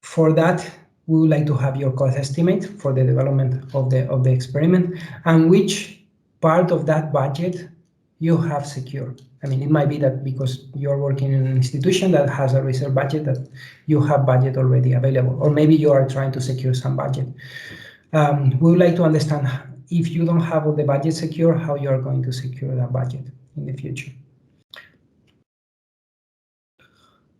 for that, we would like to have your cost estimate for the development of the experiment, and which part of that budget you have secured. I mean, it might be that because you're working in an institution that has a reserve budget, that you have budget already available, or maybe you are trying to secure some budget. We would like to understand, if you don't have all the budget secure, how you are going to secure that budget in the future.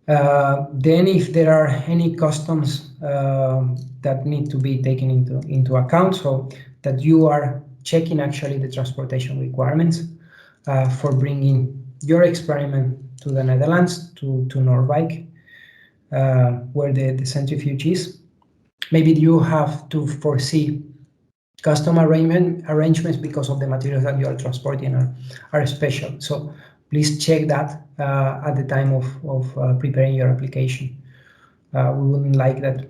Then if there are any customs that need to be taken into account, so that you are checking actually the transportation requirements for bringing your experiment to the Netherlands, to Noordwijk, where the centrifuge is. Maybe you have to foresee custom arrangements because of the materials that you are transporting are special. So please check that at the time of preparing your application. We wouldn't like that,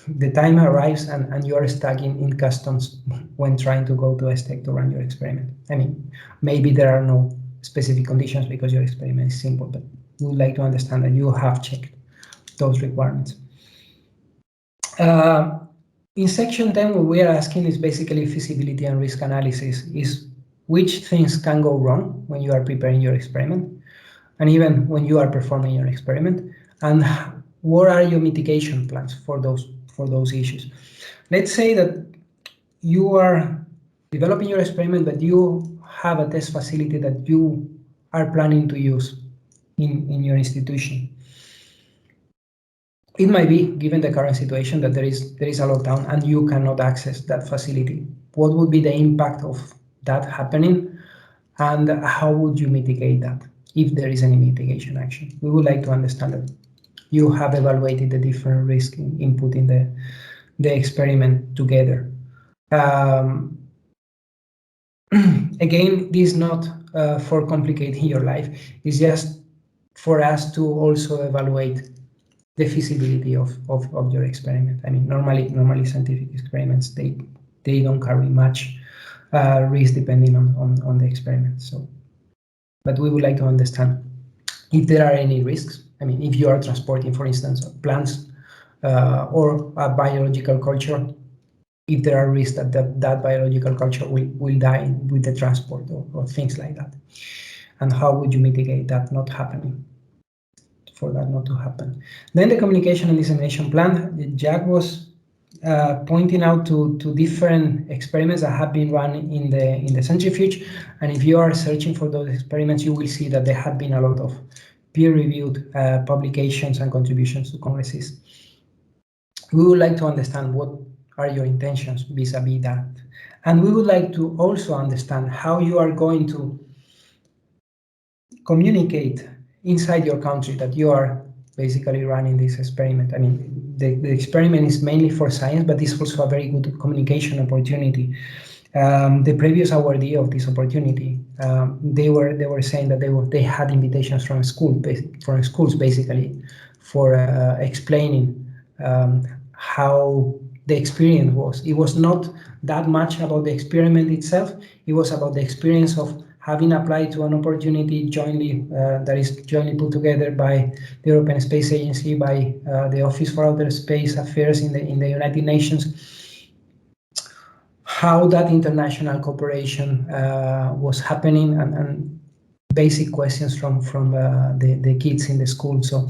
the time arrives and you are stuck in customs when trying to go to ESTEC to run your experiment. I mean, maybe there are no specific conditions because your experiment is simple, but we would like to understand that you have checked those requirements. In section 10, what we are asking is basically feasibility and risk analysis, is which things can go wrong when you are preparing your experiment, and even when you are performing your experiment, and what are your mitigation plans for those issues. Let's say that you are developing your experiment, but you have a test facility that you are planning to use in your institution. It might be, given the current situation, that there is a lockdown and you cannot access that facility. What would be the impact of that happening, and how would you mitigate that, if there is any mitigation action? We would like to understand that you have evaluated the different risks in putting the experiment together. Again, this is not for complicating your life. It's just for us to also evaluate the feasibility of your experiment. I mean, normally scientific experiments, they don't carry much risk depending on the experiment. So, but we would like to understand if there are any risks. I mean, if you are transporting, for instance, plants or a biological culture, if there are risks that that biological culture will die with the transport or things like that. And how would you mitigate that not happening, for that not to happen? Then the communication and dissemination plan. Jack was pointing out to different experiments that have been run in the centrifuge, and if you are searching for those experiments, you will see that there have been a lot of peer-reviewed publications and contributions to congresses. We would like to understand what are your intentions vis-a-vis that, and we would like to also understand how you are going to communicate inside your country that you are basically running this experiment. I mean, the experiment is mainly for science, but it's also a very good communication opportunity. The previous awardee of this opportunity, they were saying that they had invitations from schools basically for explaining how the experience was. It was not that much about the experiment itself. It was about the experience of having applied to an opportunity jointly that is jointly put together by the European Space Agency, by the Office for Outer Space Affairs in the United Nations, how that international cooperation was happening, and basic questions from the kids in the school. So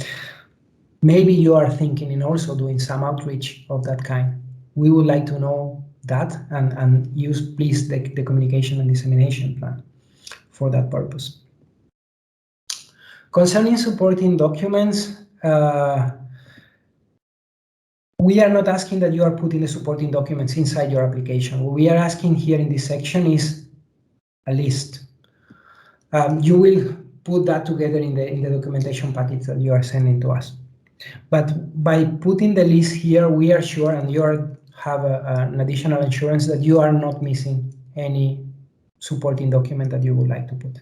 maybe you are thinking in also doing some outreach of that kind. We would like to know that, and use please the communication and dissemination plan for that purpose. Concerning supporting documents, we are not asking that you are putting the supporting documents inside your application. What we are asking here in this section is a list. You will put that together in the documentation package that you are sending to us. But by putting the list here, we are sure, and you have an additional assurance that you are not missing any supporting document that you would like to put.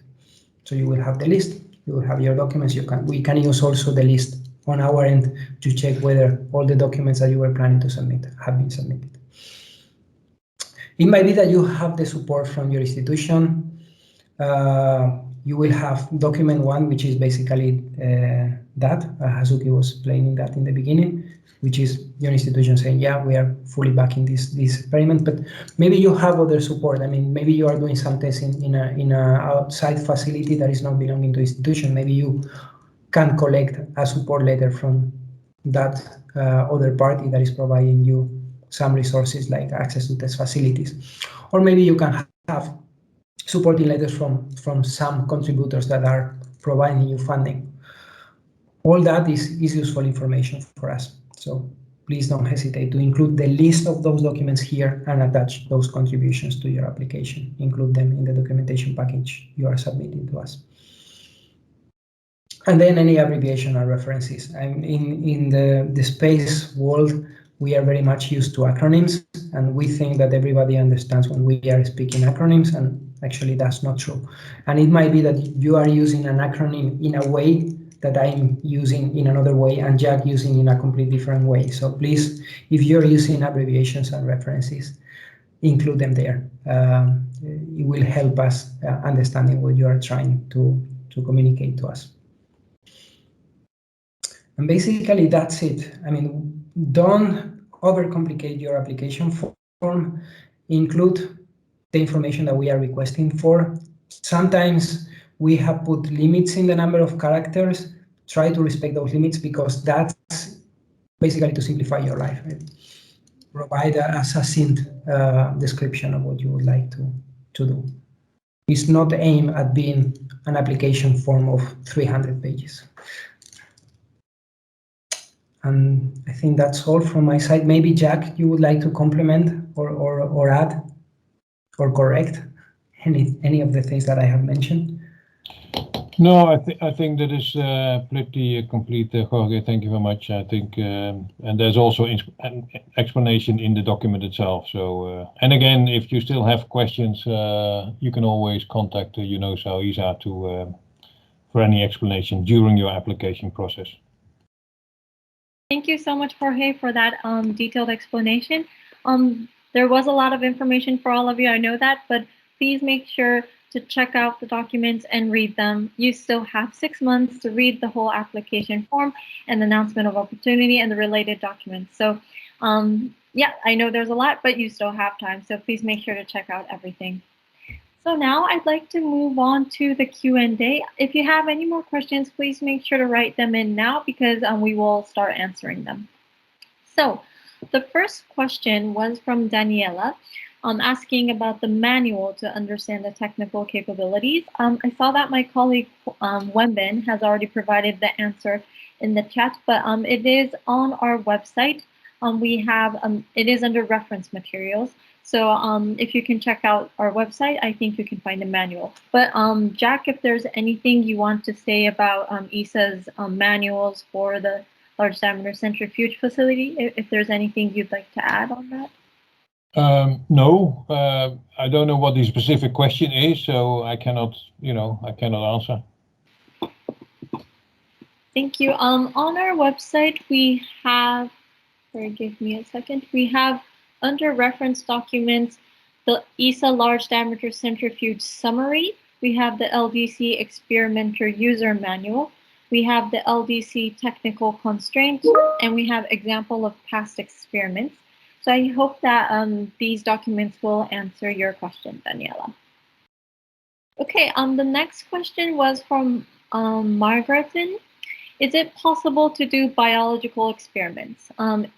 So you will have the list, you will have your documents. We can use also the list on our end to check whether all the documents that you were planning to submit have been submitted. It might be that you have the support from your institution. You will have document 1, which is basically that. Hazuki was explaining that in the beginning, which is your institution saying, yeah, we are fully backing this experiment. But maybe you have other support. I mean, maybe you are doing some testing in a outside facility that is not belonging to institution. Maybe you can collect a support letter from that other party that is providing you some resources like access to test facilities. Or maybe you can have supporting letters from some contributors that are providing you funding. All that is useful information for us. So please don't hesitate to include the list of those documents here and attach those contributions to your application. Include them in the documentation package you are submitting to us. And then any abbreviation or references. In the space world, we are very much used to acronyms, and we think that everybody understands when we are speaking acronyms, and actually that's not true. And it might be that you are using an acronym in a way that I'm using in another way and Jack using in a completely different way. So please, if you're using abbreviations and references, include them there. It will help us understanding what you are trying to communicate to us. And basically that's it. I mean, don't overcomplicate your application form. Include the information that we are requesting for. Sometimes we have put limits in the number of characters. Try to respect those limits because that's basically to simplify your life. Right? Provide a succinct description of what you would like to do. It's not aimed at being an application form of 300 pages. And I think that's all from my side. Maybe Jack, you would like to complement or add or correct any of the things that I have mentioned? No, I think that is pretty complete, Jorge. Thank you very much. I think, and there's also an explanation in the document itself. So, and again, if you still have questions, you can always contact UNOOSA or ESA for any explanation during your application process. Thank you so much, Jorge, for that detailed explanation. There was a lot of information for all of you, I know that, but please make sure to check out the documents and read them. You still have 6 months to read the whole application form and the announcement of opportunity and the related documents. So yeah, I know there's a lot, but you still have time. So please make sure to check out everything. So now I'd like to move on to the Q&A. If you have any more questions, please make sure to write them in now because we will start answering them. So the first question was from Daniela, asking about the manual to understand the technical capabilities. I saw that my colleague Wenbin has already provided the answer in the chat, but it is on our website. We have it is under reference materials. So if you can check out our website, I think you can find the manual. But Jack, if there's anything you want to say about ESA's manuals for the Large Diameter Centrifuge facility, if there's anything you'd like to add on that? No, I don't know what the specific question is, so I cannot, I cannot answer. Thank you. On our website, we have, give me a second, we have under reference documents, the ESA Large Diameter Centrifuge summary. We have the LDC Experimenter User Manual. We have the LDC Technical Constraints, and we have example of past experiments. So I hope that these documents will answer your question, Daniela. Okay, the next question was from Margaretin. Is it possible to do biological experiments,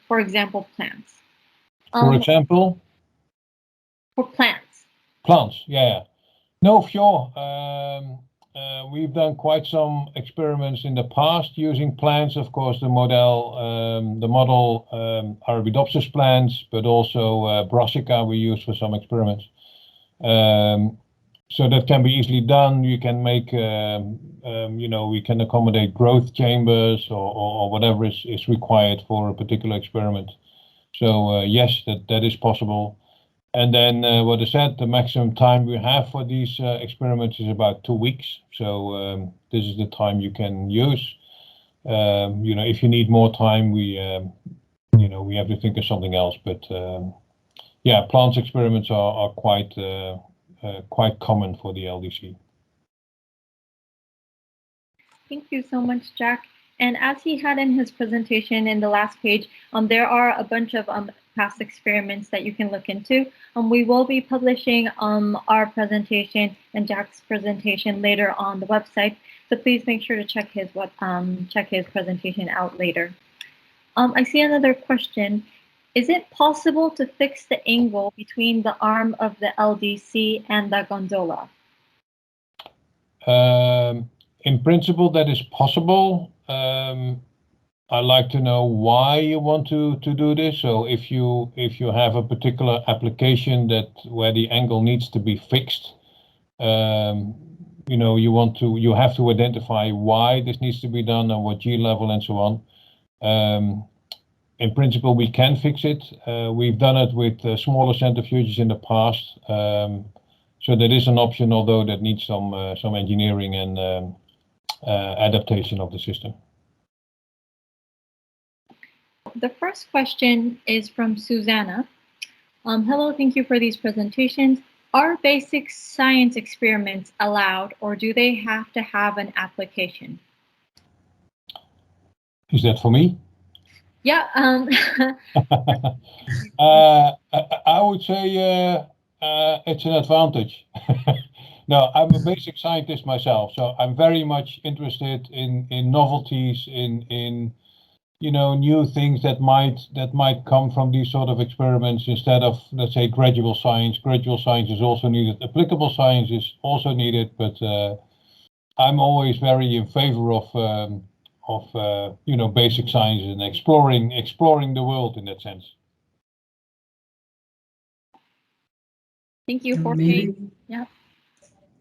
for example, plants? For example? For plants. Plants, yeah. No, sure. We've done quite some experiments in the past using plants. Of course, the model Arabidopsis plants, but also Brassica we use for some experiments. So that can be easily done. You can make, we can accommodate growth chambers or whatever is required for a particular experiment. So yes, that is possible. And then what I said, the maximum time we have for these experiments is about 2 weeks. So this is the time you can use. If you need more time, we have to think of something else. But yeah, plants experiments are quite common for the LDC. Thank you so much, Jack. And as he had in his presentation in the last page, there are a bunch of past experiments that you can look into. We will be publishing our presentation and Jack's presentation later on the website. So please make sure to check his presentation out later. I see another question. Is it possible to fix the angle between the arm of the LDC and the gondola? In principle, that is possible. I'd like to know why you want to do this. So if you have a particular application where the angle needs to be fixed, you have to identify why this needs to be done and what G level and so on. In principle, we can fix it. We've done it with smaller centrifuges in the past, so that is an option, although that needs some engineering adaptation of the system. The first question is from Susanna. Hello, thank you for these presentations. Are basic science experiments allowed, or do they have to have an application? Is that for me? Yeah. I would say it's an advantage. No, I'm a basic scientist myself, so I'm very much interested in novelties, in new things that might come from these sort of experiments instead of, let's say, gradual science. Gradual science is also needed. Applicable science is also needed, but I'm always very in favor of basic science and exploring the world in that sense. Thank you for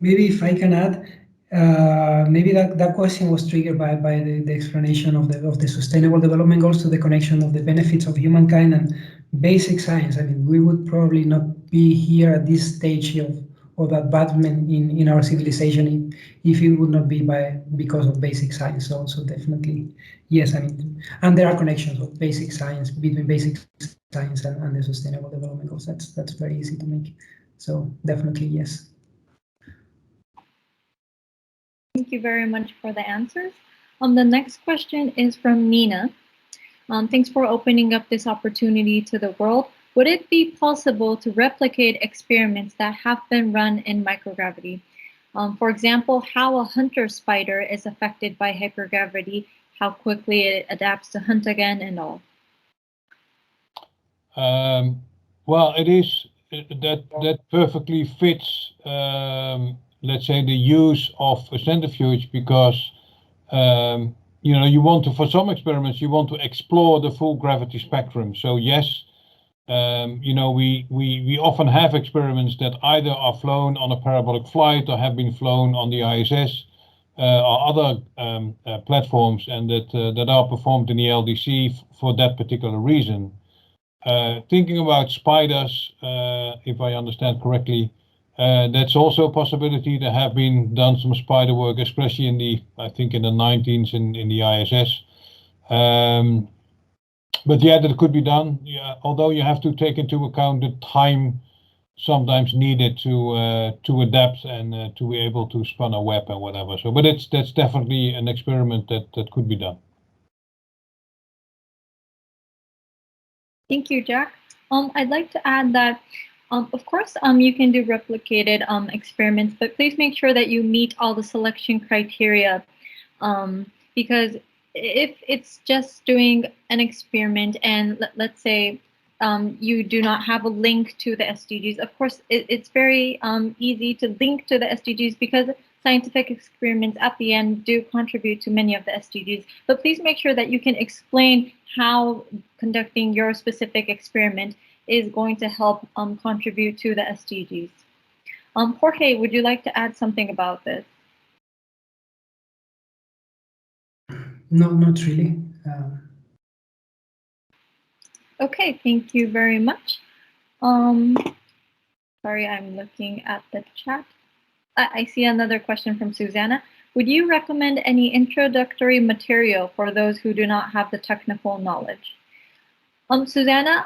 Maybe if I can add, maybe that question was triggered by the explanation of the sustainable development goals to the connection of the benefits of humankind and basic science. I mean, we would probably not be here at this stage of advancement in our civilization if it would not be because of basic science. So definitely, yes. I mean, and there are connections of basic science between basic science and the sustainable development goals. That's very easy to make. So definitely, yes. Thank you very much for the answers. The next question is from Nina. Thanks for opening up this opportunity to the world. Would it be possible to replicate experiments that have been run in microgravity? For example, how a hunter spider is affected by hypergravity, how quickly it adapts to hunt again, and all. Well, it is that perfectly fits. Let's say the use of a centrifuge, because you want to, for some experiments, you want to explore the full gravity spectrum. So yes, we often have experiments that either are flown on a parabolic flight or have been flown on the ISS or other platforms, and that are performed in the LDC for that particular reason. Thinking about spiders, if I understand correctly, that's also a possibility. There have been done some spider work, especially in the 19s in the ISS. But yeah, that could be done. Yeah, although you have to take into account the time sometimes needed to adapt and to be able to spin a web and whatever. So, but that's definitely an experiment that could be done. Thank you, Jack. I'd like to add that. Of course, you can do replicated experiments, but please make sure that you meet all the selection criteria, because if it's just doing an experiment and let's say you do not have a link to the SDGs, of course, it's very easy to link to the SDGs because scientific experiments at the end do contribute to many of the SDGs. But please make sure that you can explain how conducting your specific experiment is going to help contribute to the SDGs. Jorge, would you like to add something about this? No, not really. Okay, thank you very much. Sorry, I'm looking at the chat. I see another question from Susanna. Would you recommend any introductory material for those who do not have the technical knowledge? Susanna,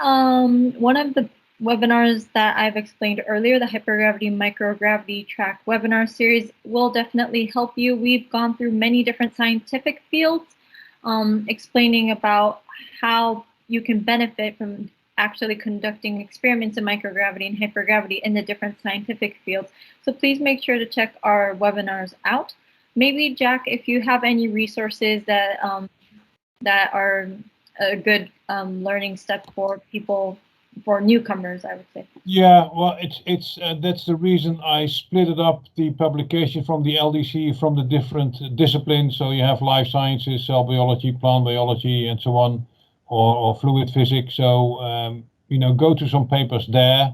one of the webinars that I've explained earlier, the Hypergravity Microgravity Track webinar series, will definitely help you. We've gone through many different scientific fields, explaining about how you can benefit from actually conducting experiments in microgravity and hypergravity in the different scientific fields. So please make sure to check our webinars out. Maybe, Jack, if you have any resources that that are a good learning step for people, for newcomers, I would say. Yeah, well, it's that's the reason I split it up, the publication from the LDC, from the different disciplines. So you have life sciences, cell biology, plant biology, and so on, or fluid physics. So go to some papers there.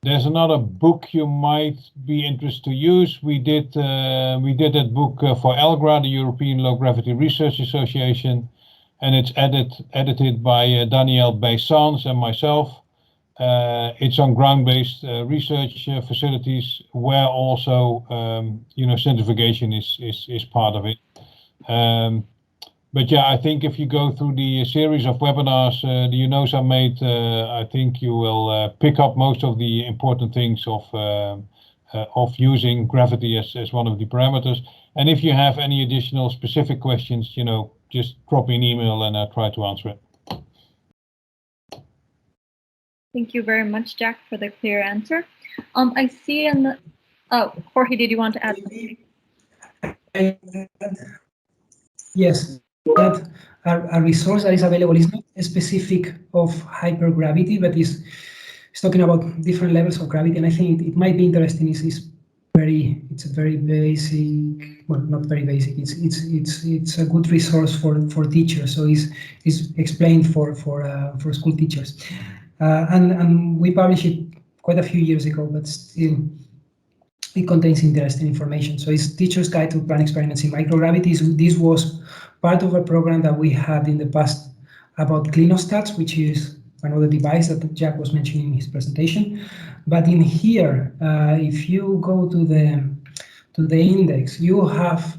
There's another book you might be interested to use. We did that book for ELGRA, the European Low Gravity Research Association. And it's edited by Danielle Baissans and myself. it's on ground-based research facilities where also centrifugation is part of it. But yeah, I think if you go through the series of webinars the UNOOSA made, I think you will pick up most of the important things of using gravity as one of the parameters. And if you have any additional specific questions, just drop me an email and I'll try to answer it. Thank you very much, Jack, for the clear answer. I see in the, Jorge, did you want to add something? Yes, that a resource that is available is not specific of hypergravity, but is talking about different levels of gravity, and I think it might be interesting. It's a very basic, well, not very basic. It's a good resource for teachers. So it's explained for school teachers, and we published it quite a few years ago, but still it contains interesting information. So it's Teacher's Guide to Plan Experiments in Microgravity. This was part of a program that we had in the past about clinostats, which is another device that Jack was mentioning in his presentation. But in here, if you go to the index, you have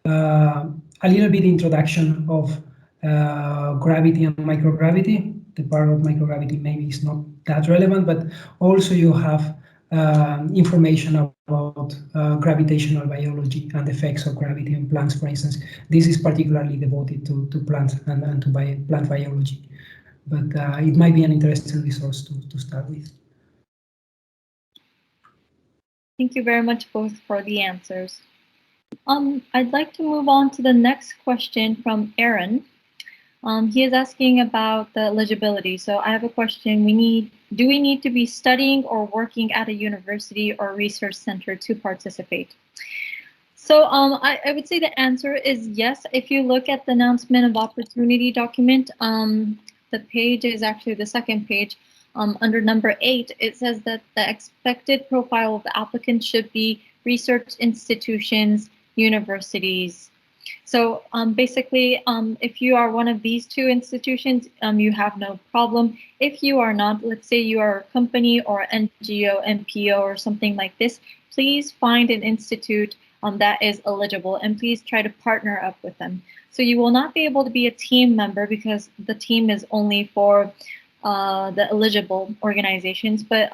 a little bit introduction of gravity and microgravity. The part of microgravity maybe is not that relevant, but also you have information about gravitational biology and effects of gravity on plants, for instance. This is particularly devoted to plants and to plant biology, but it might be an interesting resource to start with. Thank you very much both for the answers. I'd like to move on to the next question from Aaron. He is asking about the eligibility. So I have a question. Do we need to be studying or working at a university or research center to participate? So I would say the answer is yes. If you look at the announcement of opportunity document, the page is actually the second page. Under number 8, it says that the expected profile of the applicant should be research institutions, universities. So basically, if you are one of these two institutions, you have no problem. If you are not, let's say you are a company or NGO, NPO, or something like this, please find an institute that is eligible and please try to partner up with them. So you will not be able to be a team member because the team is only for the eligible organizations. But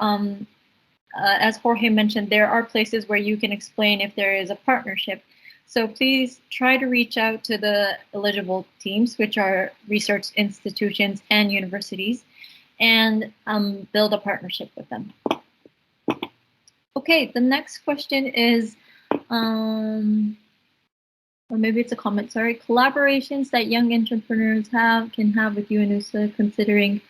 as Jorge mentioned, there are places where you can explain if there is a partnership. So please try to reach out to the eligible teams, which are research institutions and universities, and build a partnership with them. Okay, the next question is, or maybe it's a comment, sorry. Collaborations that young entrepreneurs can have with UNOOSA considering.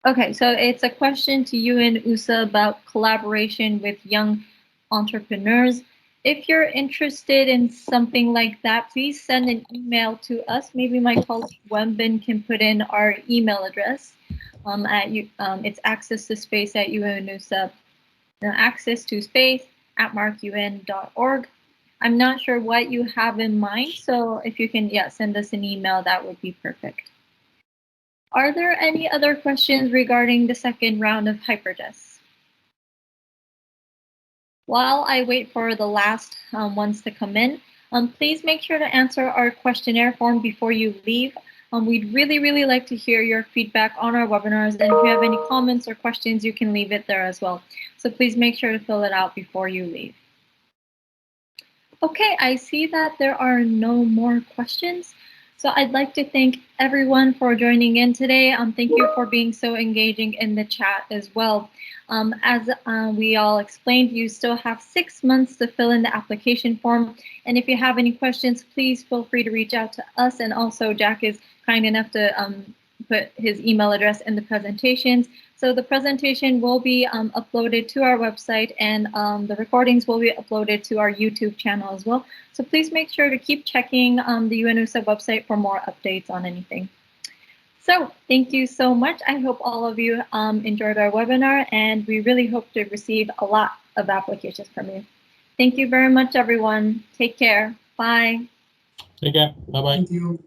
Okay, so it's a question to UNOOSA about collaboration with young entrepreneurs. If you're interested in something like that, please send an email to us. Maybe my colleague Wenbin can put in our email address. It's access2space@UNOOSA, access2space@markun.org. I'm not sure what you have in mind, so if you can, send us an email, that would be perfect. Are there any other questions regarding the second round of HyperGES? While I wait for the last ones to come in, please make sure to answer our questionnaire form before you leave. We'd really like to hear your feedback on our webinars, and if you have any comments or questions, you can leave it there as well. So please make sure to fill it out before you leave. Okay, I see that there are no more questions. So I'd like to thank everyone for joining in today. Thank you for being so engaging in the chat as well. As we all explained, you still have 6 months to fill in the application form. And if you have any questions, please feel free to reach out to us. And also Jack is kind enough to put his email address in the presentations. So the presentation will be uploaded to our website, and the recordings will be uploaded to our YouTube channel as well. So please make sure to keep checking the UNOOSA website for more updates on anything. So thank you so much. I hope all of you enjoyed our webinar, and we really hope to receive a lot of applications from you. Thank you very much, everyone. Take care. Bye. Take care. Bye-bye. Thank you.